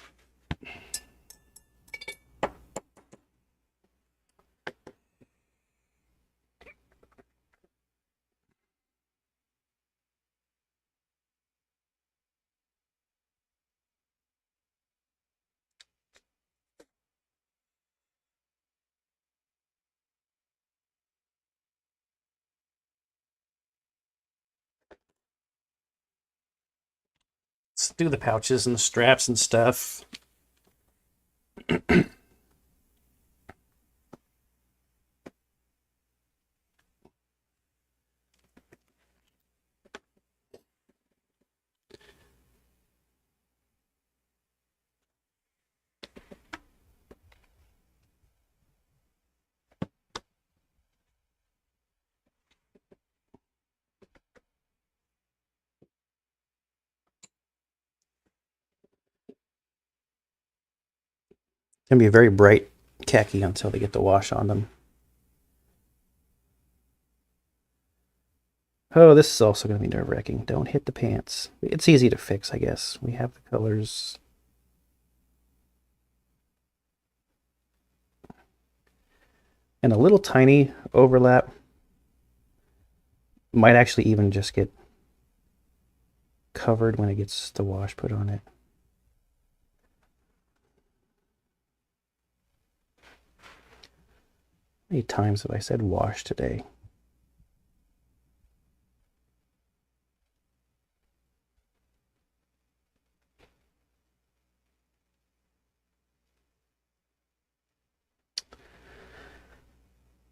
Let's do the pouches and the straps and stuff. It's going to be a very bright khaki until they get the wash on them. Oh, this is also going to be nerve-wracking. Don't hit the pants. It's easy to fix, I guess. We have the colors. And a little tiny overlap might actually even just get covered when it gets the wash put on it. How many times have I said wash today?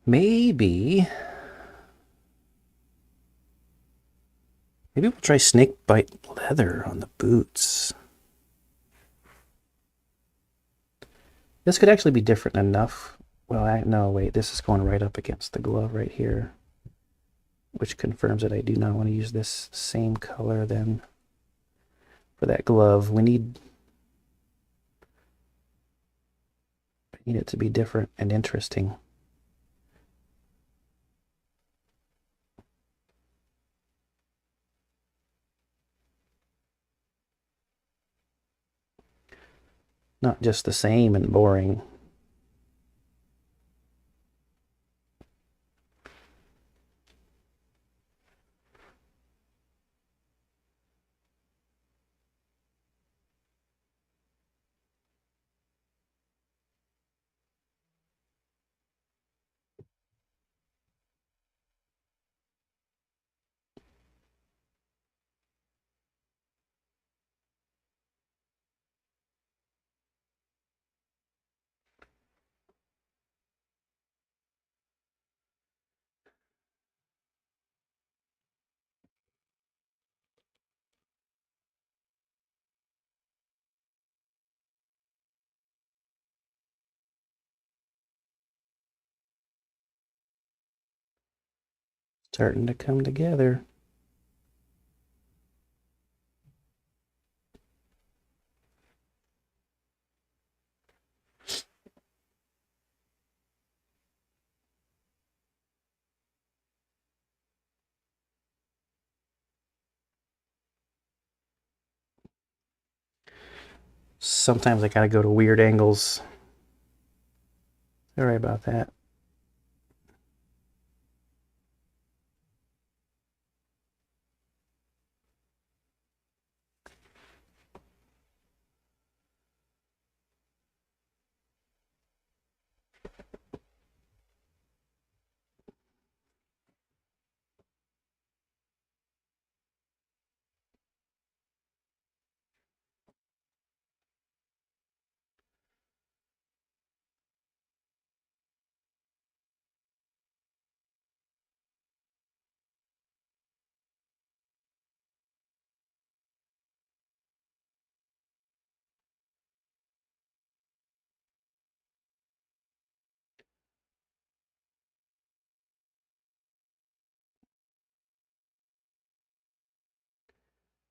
Maybe we'll try snake bite leather on the boots. This could actually be different enough. Well, no, wait, this is going right up against the glove right here, which confirms that I do not want to use this same color then for that glove. I need it to be different and interesting. Not just the same and boring. Starting to come together. Sometimes I gotta go to weird angles. Sorry about that.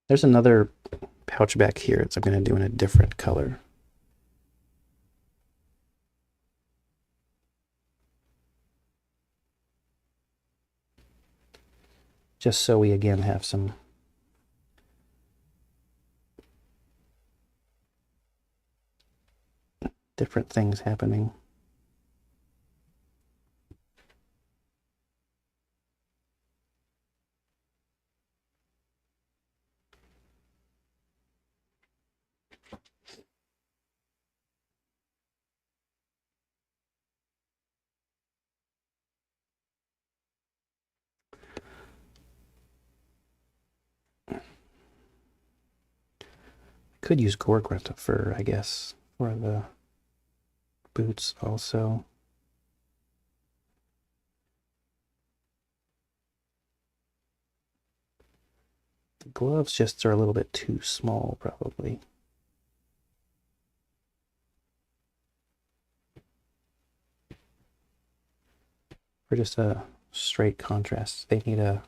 There's another pouch back here that I'm going to do in a different color. Just so we again have some different things happening. Could use Gorgrunta fur, I guess, for the boots also. The gloves just are a little bit too small, probably. For just a straight contrast, they need a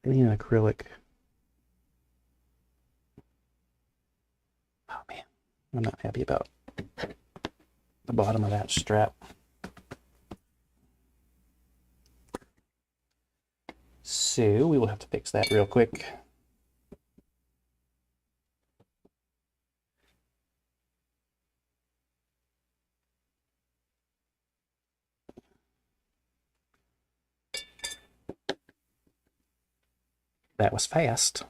an acrylic. Oh man, I'm not happy about the bottom of that strap. So we will have to fix that real quick. That was fast.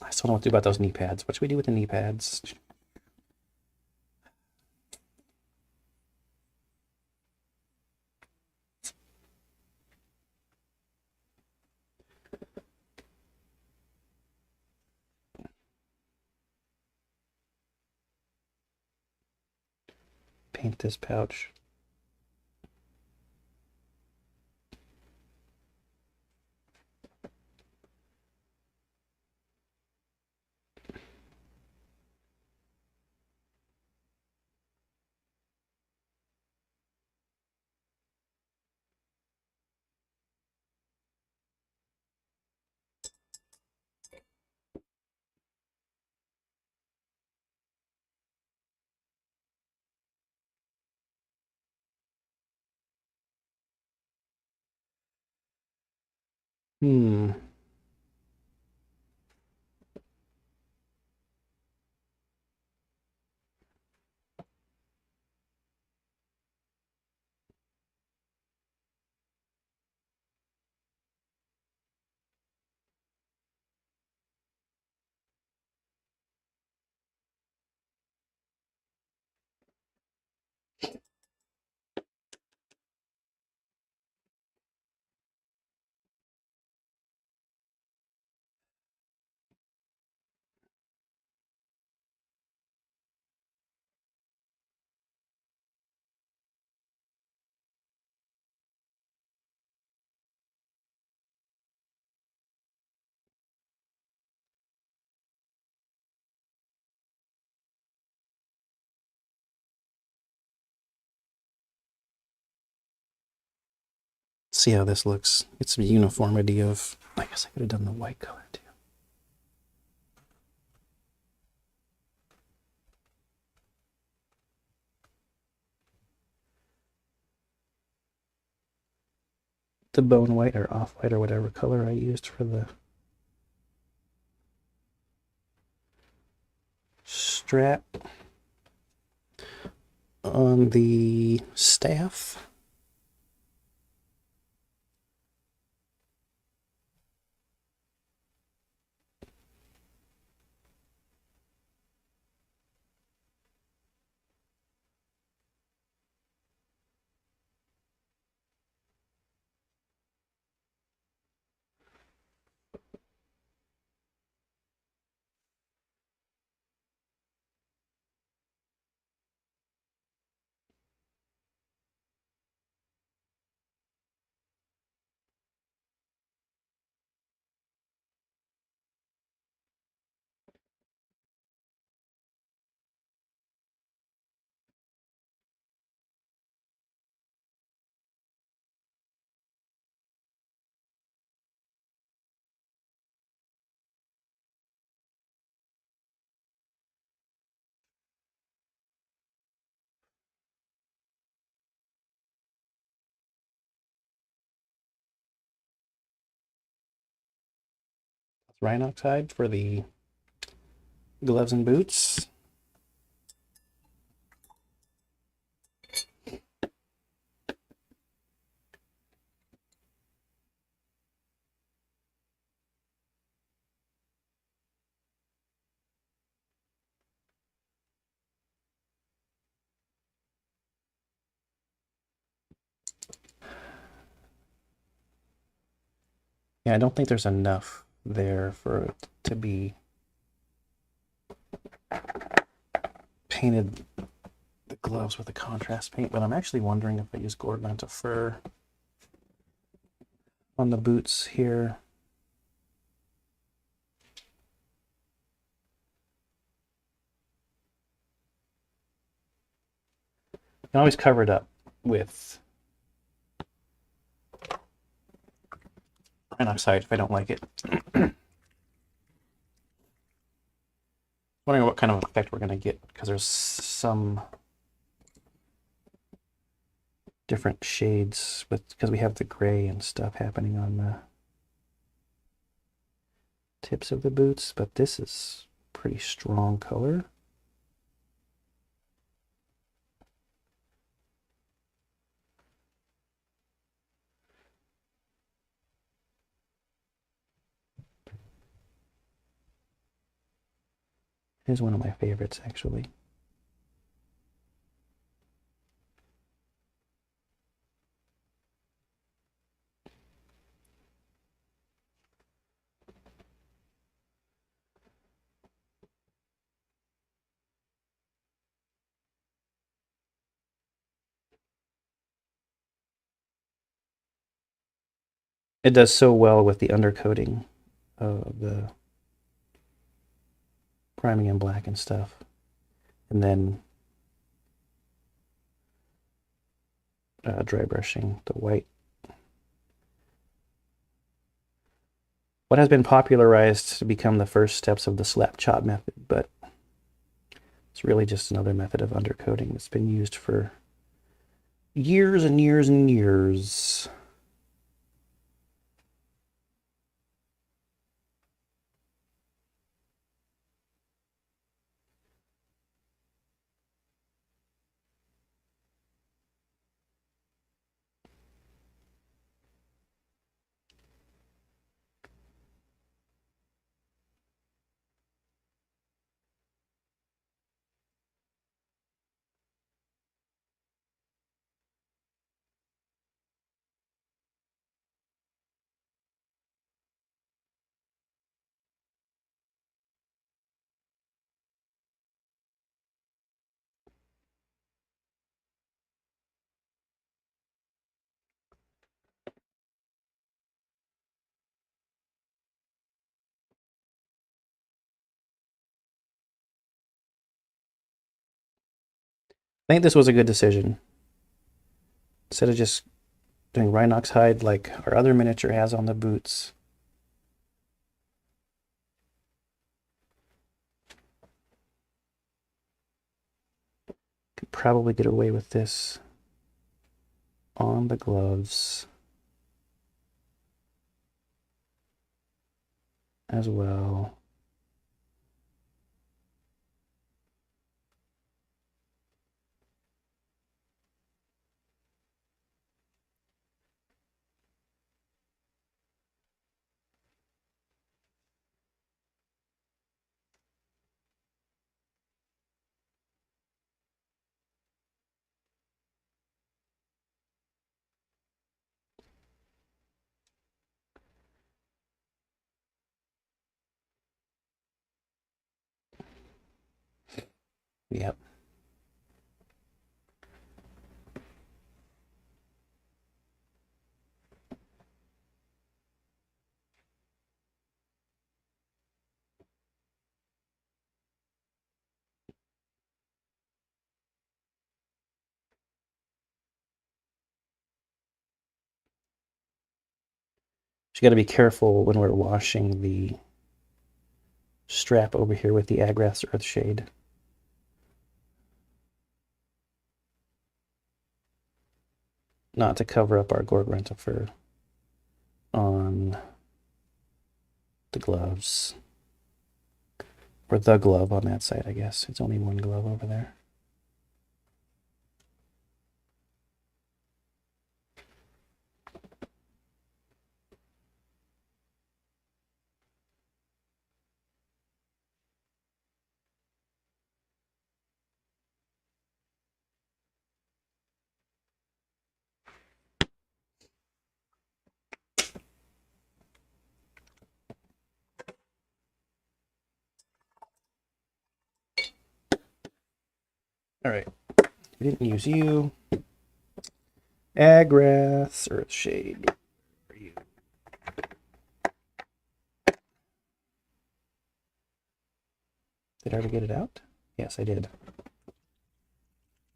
I still don't know what to do about those knee pads. What should we do with the knee pads? paint this pouch. Hmm. See how this looks. It's some uniformity of, I guess I could have done the white color too. The bone white or off white or whatever color I used for the strap on the staff. Rhinoxide for the gloves and boots. Yeah, I don't think there's enough there for it to be painted the gloves with a contrast paint, but I'm actually wondering if I use Gordlanta fur on the boots here. You can always cover it up with Rhinoxide if I don't like it. Wondering what kind of effect we're going to get, because there's some different shades because we have the gray and stuff happening on the tips of the boots, but this is pretty strong color. It is one of my favorites, actually. It does so well with the undercoating of the priming in black and stuff. And then dry brushing the white. What has been popularized to become the first steps of the slap chop method, but it's really just another method of undercoating that's been used for years and years and years. I think this was a good decision. Instead of just doing Rhinox hide like our other miniature has on the boots. Could probably get away with this on the gloves as well. Yep. Just got to be careful when we're washing the strap over here with the Agrath's Earthshade. Not to cover up our Gorgrunta fur on the gloves. Or the glove on that side, I guess. It's only one glove over there. All right. We didn't use you. Agrath's Earthshade. Where are you? Did I ever get it out? Yes, I did.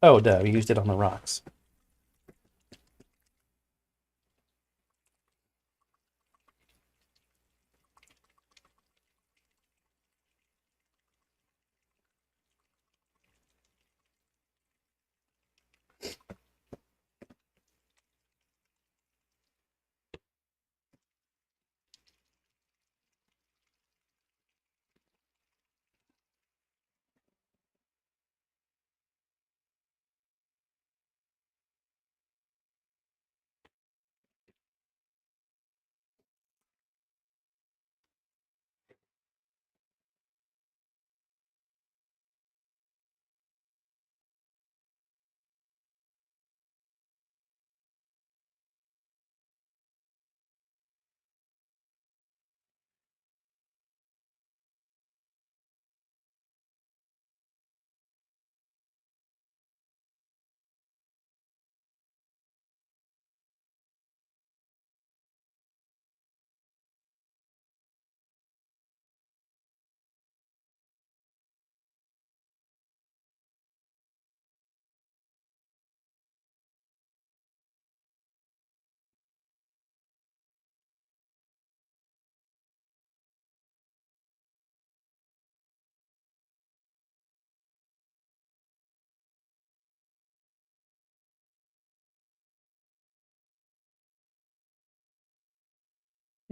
Oh, duh. We used it on the rocks.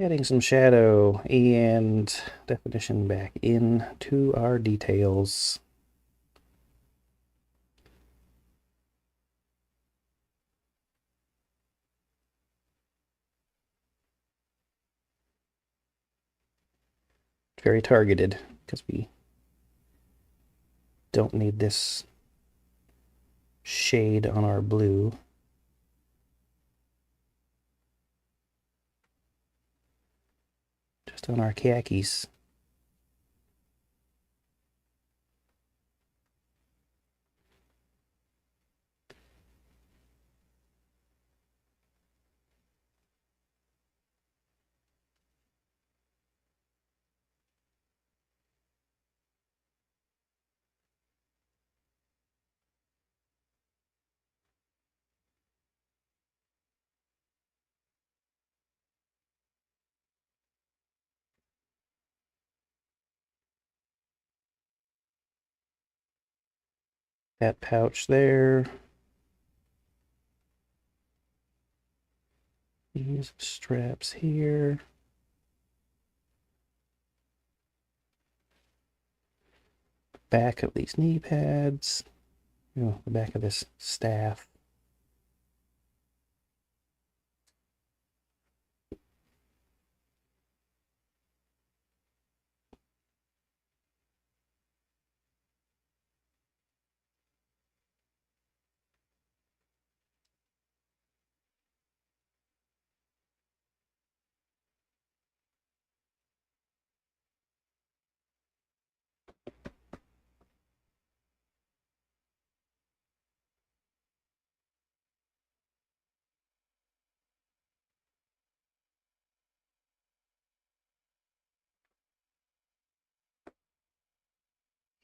Adding some shadow and definition back into our details. Very targeted because we don't need this shade on our blue. Just on our khakis. That pouch there. These straps here. Back of these knee pads. Oh, the back of this staff.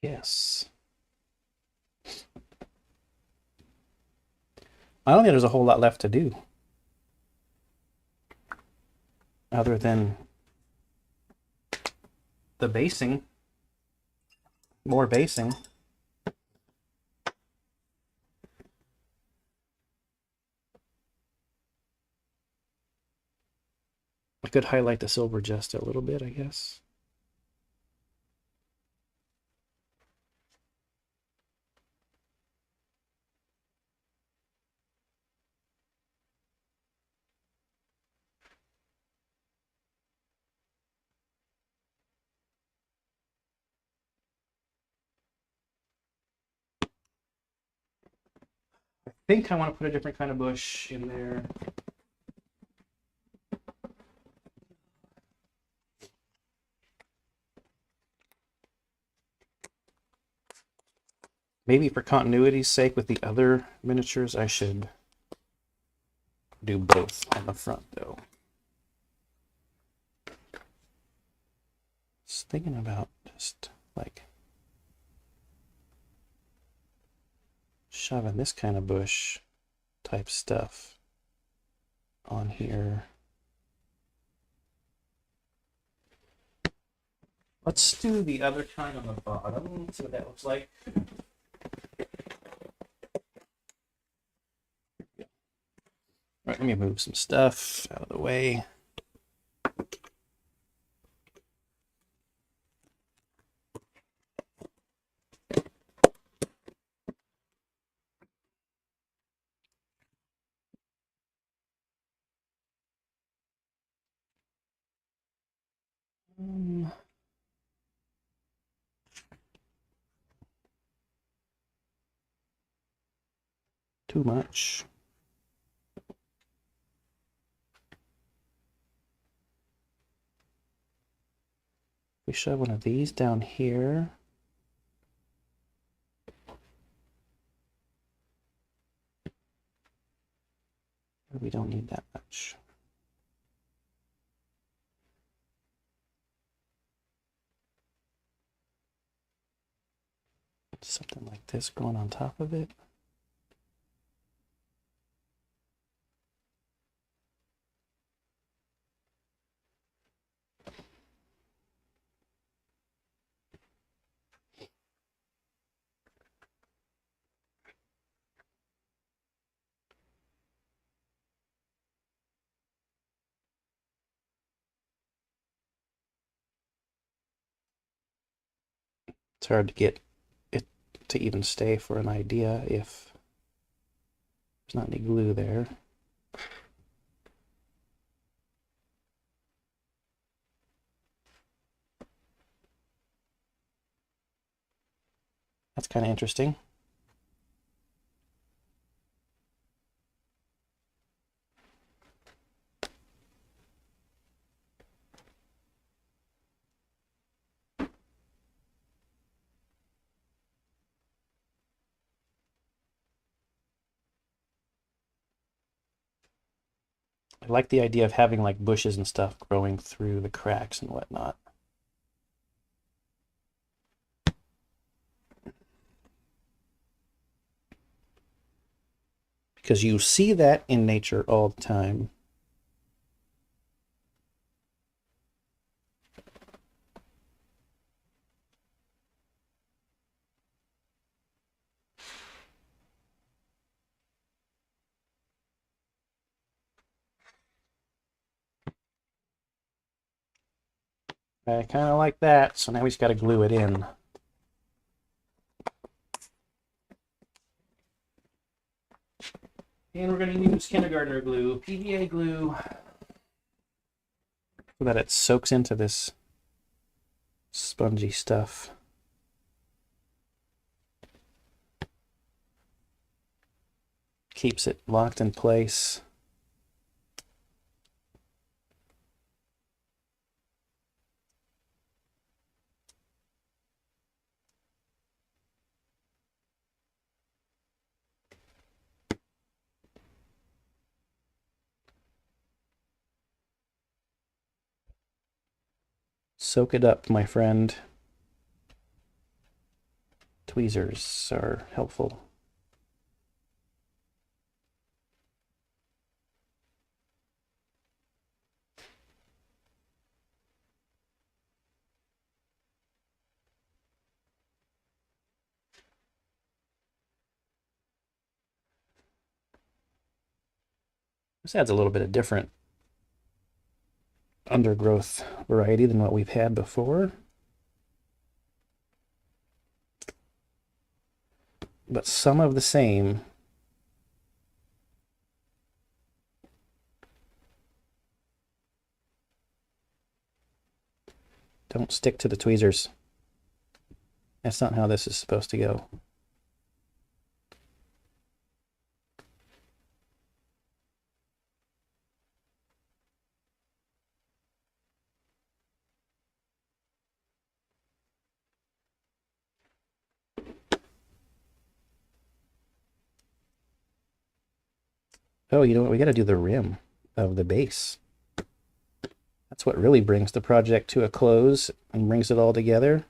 Yes. I don't think there's a whole lot left to do. Other than the basing. More basing. I could highlight the silver just a little bit, I guess. I think I want to put a different kind of bush in there. Maybe for continuity's sake with the other miniatures, I should do both on the front, though. Just thinking about just like shoving this kind of bush type stuff on here. Let's do the other kind on the bottom, see what that looks like. All right, let me move some stuff out of the way. Too much. We shove one of these down here. We don't need that much. Something like this going on top of it. It's hard to get it to even stay for an idea if there's not any glue there. That's kind of interesting. I like the idea of having like bushes and stuff growing through the cracks and whatnot. Because you see that in nature all the time. I kind of like that, so now we just got to glue it in. And we're going to use kindergartner glue, PVA glue, so that it soaks into this spongy stuff. Keeps it locked in place. Soak it up, my friend. Tweezers are helpful. This adds a little bit of different undergrowth variety than what we've had before. But some of the same. Don't stick to the tweezers. That's not how this is supposed to go. Oh, you know what? We got to do the rim of the base. That's what really brings the project to a close and brings it all together.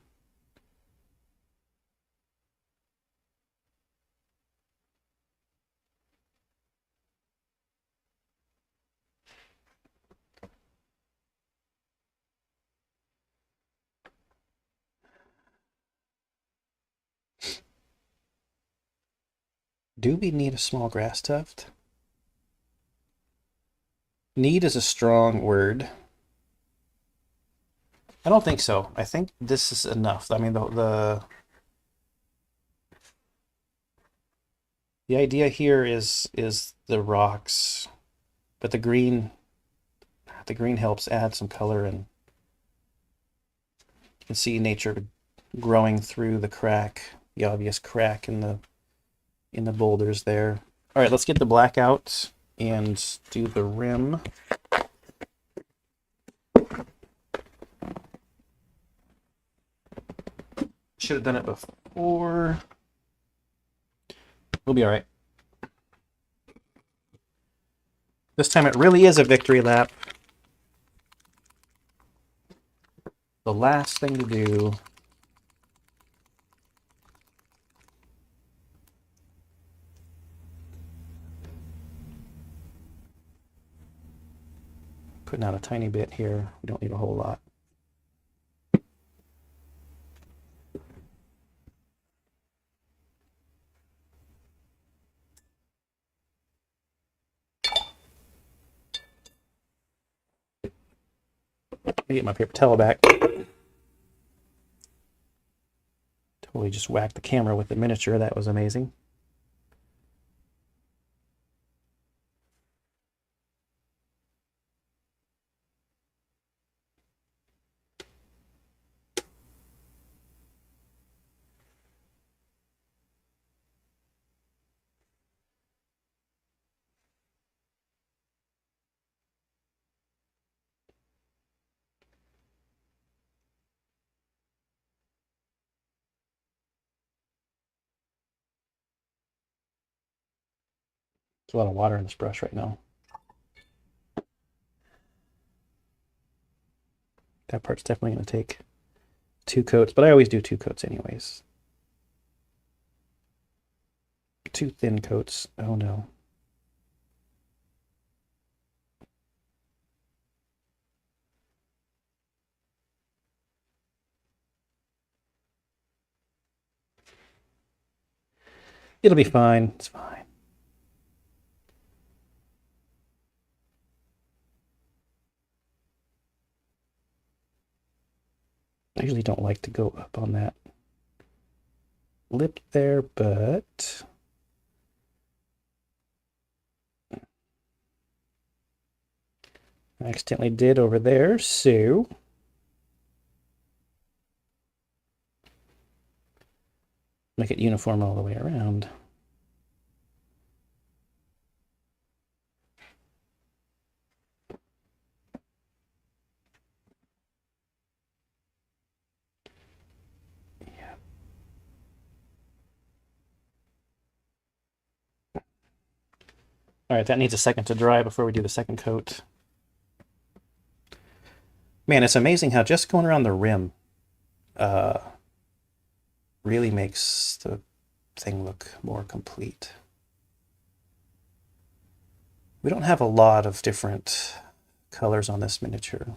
Do we need a small grass tuft? Need is a strong word. I don't think so. I think this is enough. I mean, the idea here is the rocks, but the green helps add some color, and you can see nature growing through the crack, the obvious crack in the boulders there. All right, let's get the black out and do the rim. Should have done it before. We'll be all right. This time it really is a victory lap. The last thing to do putting out a tiny bit here. We don't need a whole lot. Let me get my paper towel back. Totally just whacked the camera with the miniature. That was amazing. There's a lot of water in this brush right now. That part's definitely going to take 2 coats, but I always do 2 coats anyways. 2 thin coats. Oh no. It'll be fine. It's fine. I usually don't like to go up on that lip there, but I accidentally did over there, so make it uniform all the way around. Yeah. All right, that needs a second to dry before we do the second coat. Man, it's amazing how just going around the rim really makes the thing look more complete. We don't have a lot of different colors on this miniature.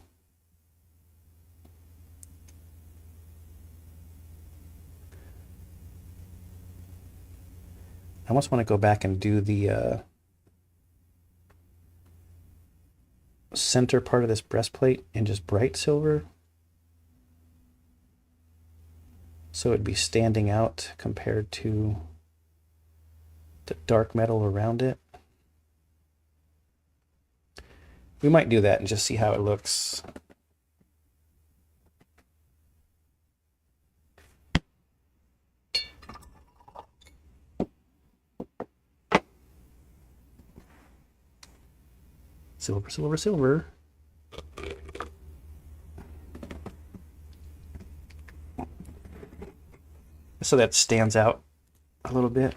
I almost want to go back and do the center part of this breastplate in just bright silver, so it'd be standing out compared to the dark metal around it. We might do that and just see how it looks. Silver, silver, silver. So that stands out a little bit.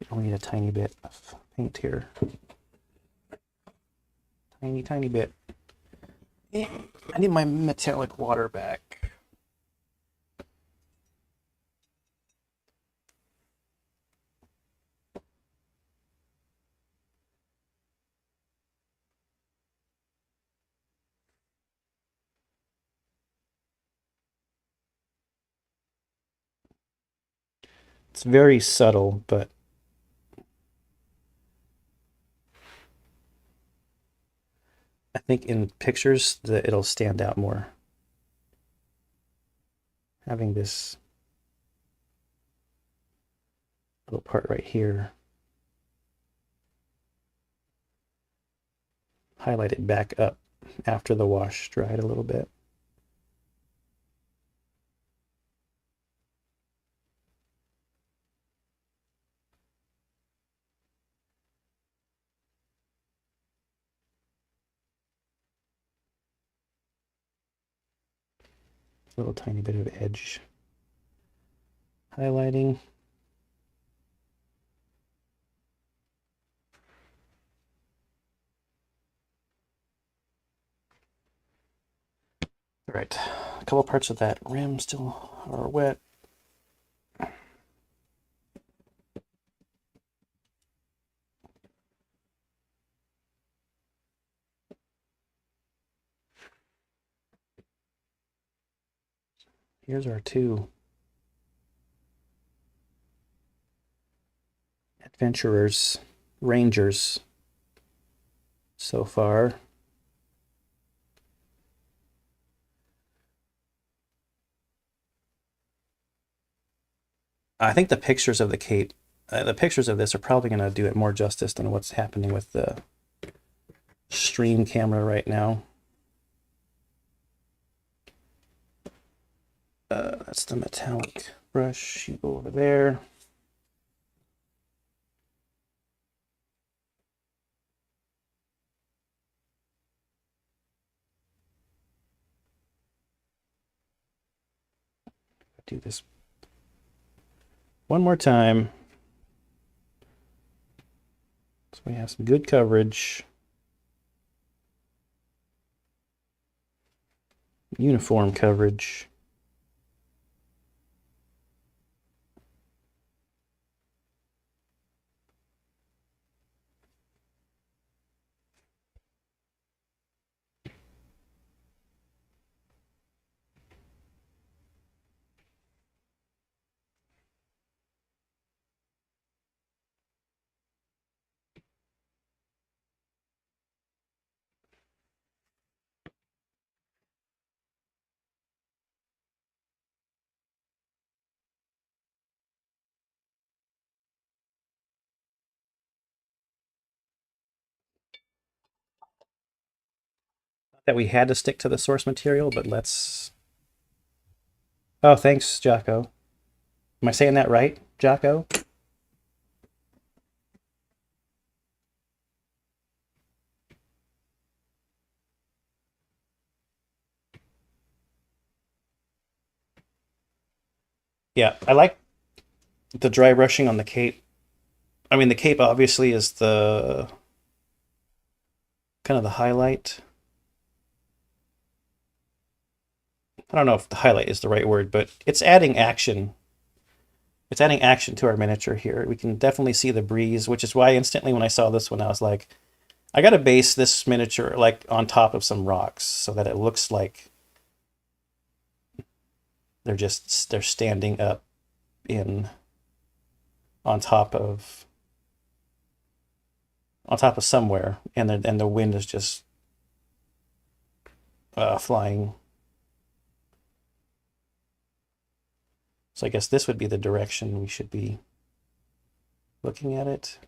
You only need a tiny bit of paint here. Tiny, tiny bit. I need my metallic water back. It's very subtle, but I think in pictures that it'll stand out more. Having this little part right here highlight it back up after the wash dried a little bit. A little tiny bit of edge highlighting. All right, a couple parts of that rim still are wet. Here's our 2 adventurers, rangers so far. I think the pictures of the cape, the pictures of this are probably going to do it more justice than what's happening with the stream camera right now. That's the metallic brush. You go over there. Do this one more time. So we have some good coverage. Uniform coverage. That we had to stick to the source material, but let's... Oh, thanks, Jocko. Am I saying that right, Jocko? Yeah, I like the dry brushing on the cape. I mean, the cape obviously is the kind of the highlight. I don't know if the highlight is the right word, but it's adding action. It's adding action to our miniature here. We can definitely see the breeze, which is why instantly when I saw this one, I was like, I got to base this miniature like on top of some rocks so that it looks like they're standing up in on top of somewhere, and the wind is just flying. So I guess this would be the direction we should be looking at it.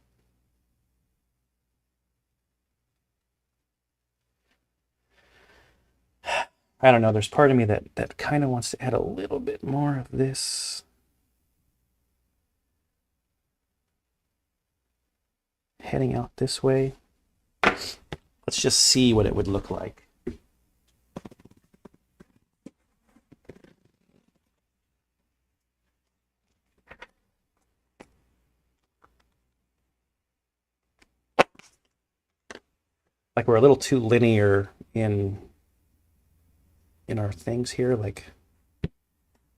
I don't know. There's part of me that kind of wants to add a little bit more of this. Heading out this way. Let's just see what it would look like. Like we're a little too linear in our things here. Like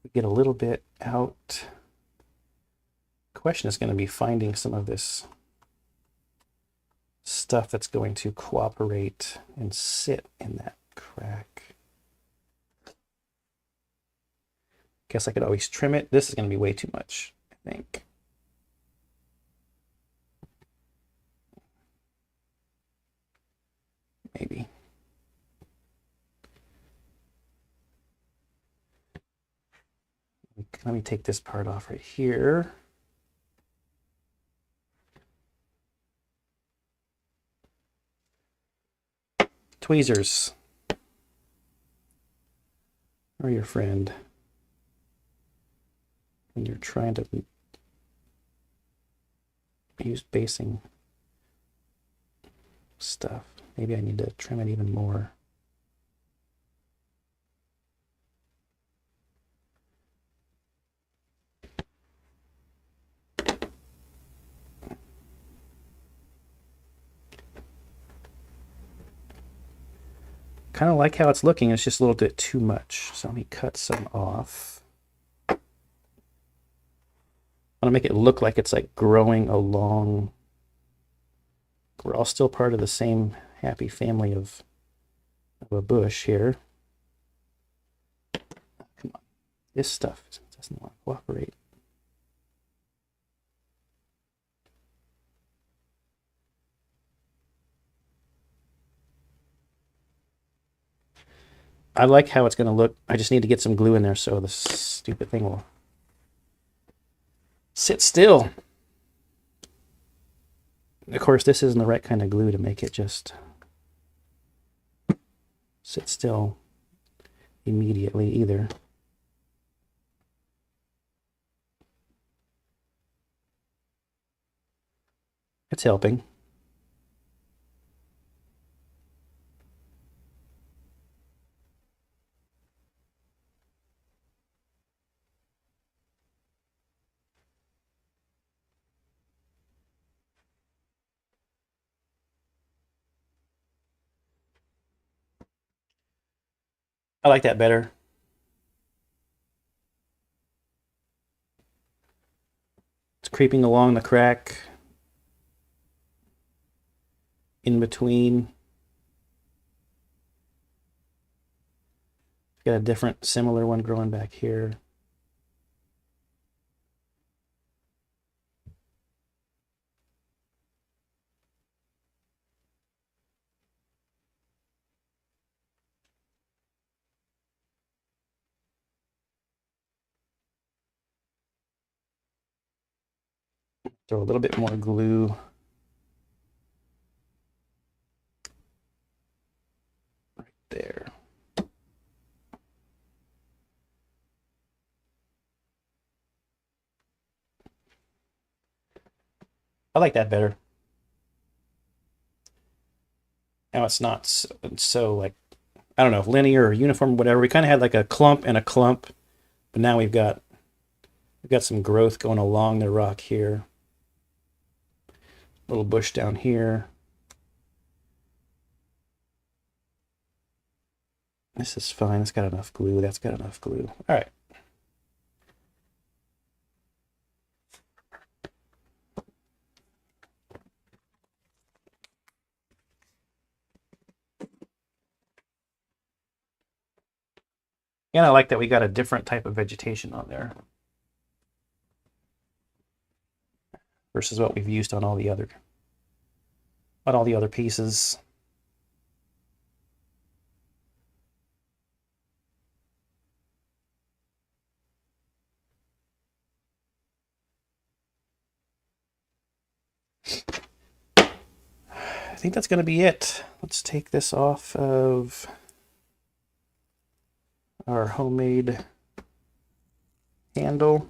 we get a little bit out. Question is going to be finding some of this stuff that's going to cooperate and sit in that crack. Guess I could always trim it. This is going to be way too much, I think. Maybe. Let me take this part off right here. Tweezers are your friend when you're trying to use basing stuff. Maybe I need to trim it even more. Kind of like how it's looking. It's just a little bit too much. So let me cut some off. I want to make it look like it's like growing along. We're all still part of the same happy family of a bush here. Come on. This stuff doesn't want to cooperate. I like how it's going to look. I just need to get some glue in there so the stupid thing will Sit still. Of course, this isn't the right kind of glue to make it just sit still immediately either. It's helping. I like that better. It's creeping along the crack in between. Got a different similar one growing back here. Throw a little bit more glue. Right there. I like that better. Now it's not so like, I don't know, linear or uniform, whatever. We kind of had like a clump and a clump, but now we've got some growth going along the rock here. Little bush down here. This is fine. It's got enough glue. That's got enough glue. All right. And I like that we got a different type of vegetation on there versus what we've used on all the other pieces. I think that's going to be it. Let's take this off of our homemade handle.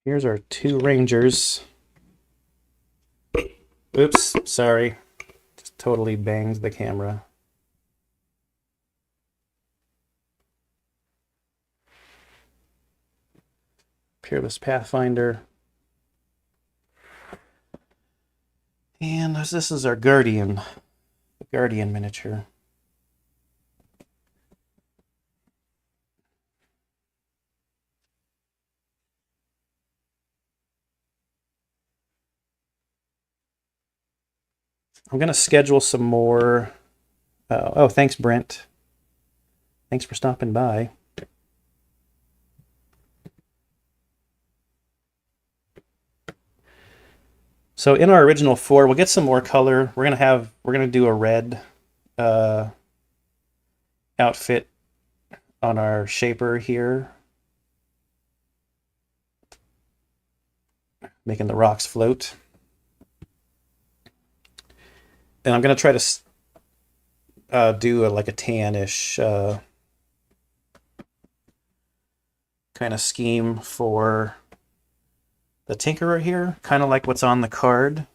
Here's our 2 Rangers. Oops, sorry. Just totally banged the camera. Peerless Pathfinder. And this is our Guardian, the Guardian miniature. I'm going to schedule some more. Oh, thanks, Brent. Thanks for stopping by. So in our original 4, we'll get some more color. We're gonna do a red outfit on our shaper here, making the rocks float. And I'm gonna try to do like a tannish kind of scheme for the Tinkerer here, kind of like what's on the card.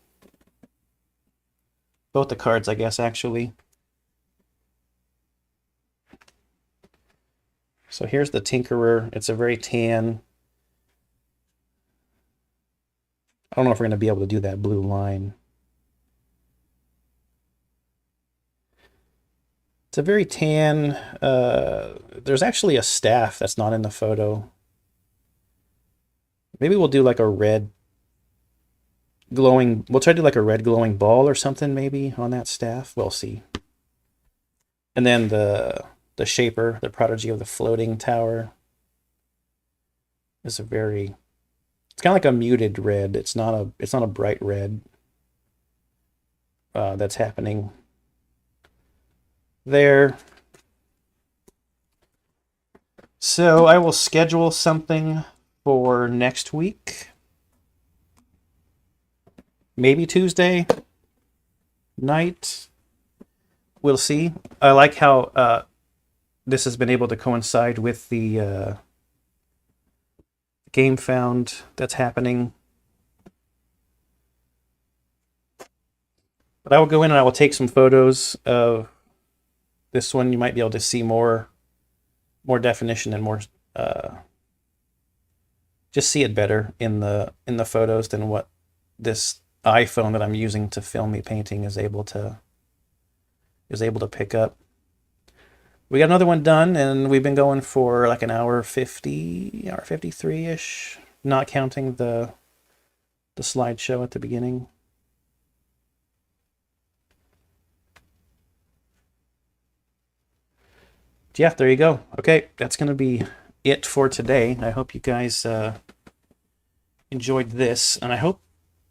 Both the cards, I guess, actually. So here's the Tinkerer. It's a very tan. I don't know if we're going to be able to do that blue line. It's a very tan. There's actually a staff that's not in the photo. Maybe we'll do like a red glowing, we'll try to do like a red glowing ball or something maybe on that staff. We'll see. And then the Shaper, the Prodigy of the Floating Tower, is a very, it's kind of like a muted red. It's not a bright red that's happening there. So I will schedule something for next week. Maybe Tuesday night. We'll see. I like how this has been able to coincide with the game found that's happening. But I will go in and I will take some photos of this one. You might be able to see more definition and more just see it better in the photos than what this iPhone that I'm using to film me painting is able to pick up. We got another one done, and we've been going for like an hour 50, hour 53-ish, not counting the slideshow at the beginning. Yeah, there you go. Okay, that's going to be it for today. I hope you guys enjoyed this, and I hope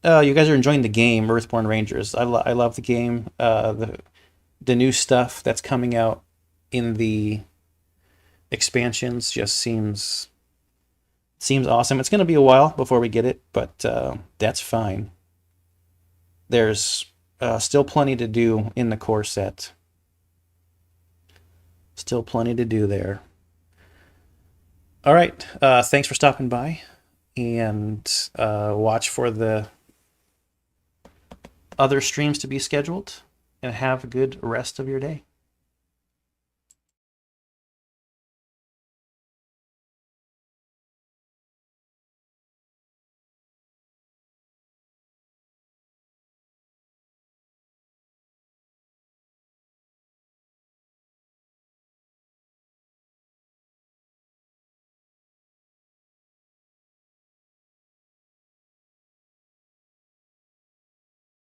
you guys are enjoying the game, Earthborne Rangers. I love the game. The new stuff that's coming out in the expansions just seems awesome. It's going to be a while before we get it, but that's fine. There's still plenty to do in the core set. Still plenty to do there. All right, thanks for stopping by, and watch for the other streams to be scheduled, and have a good rest of your day.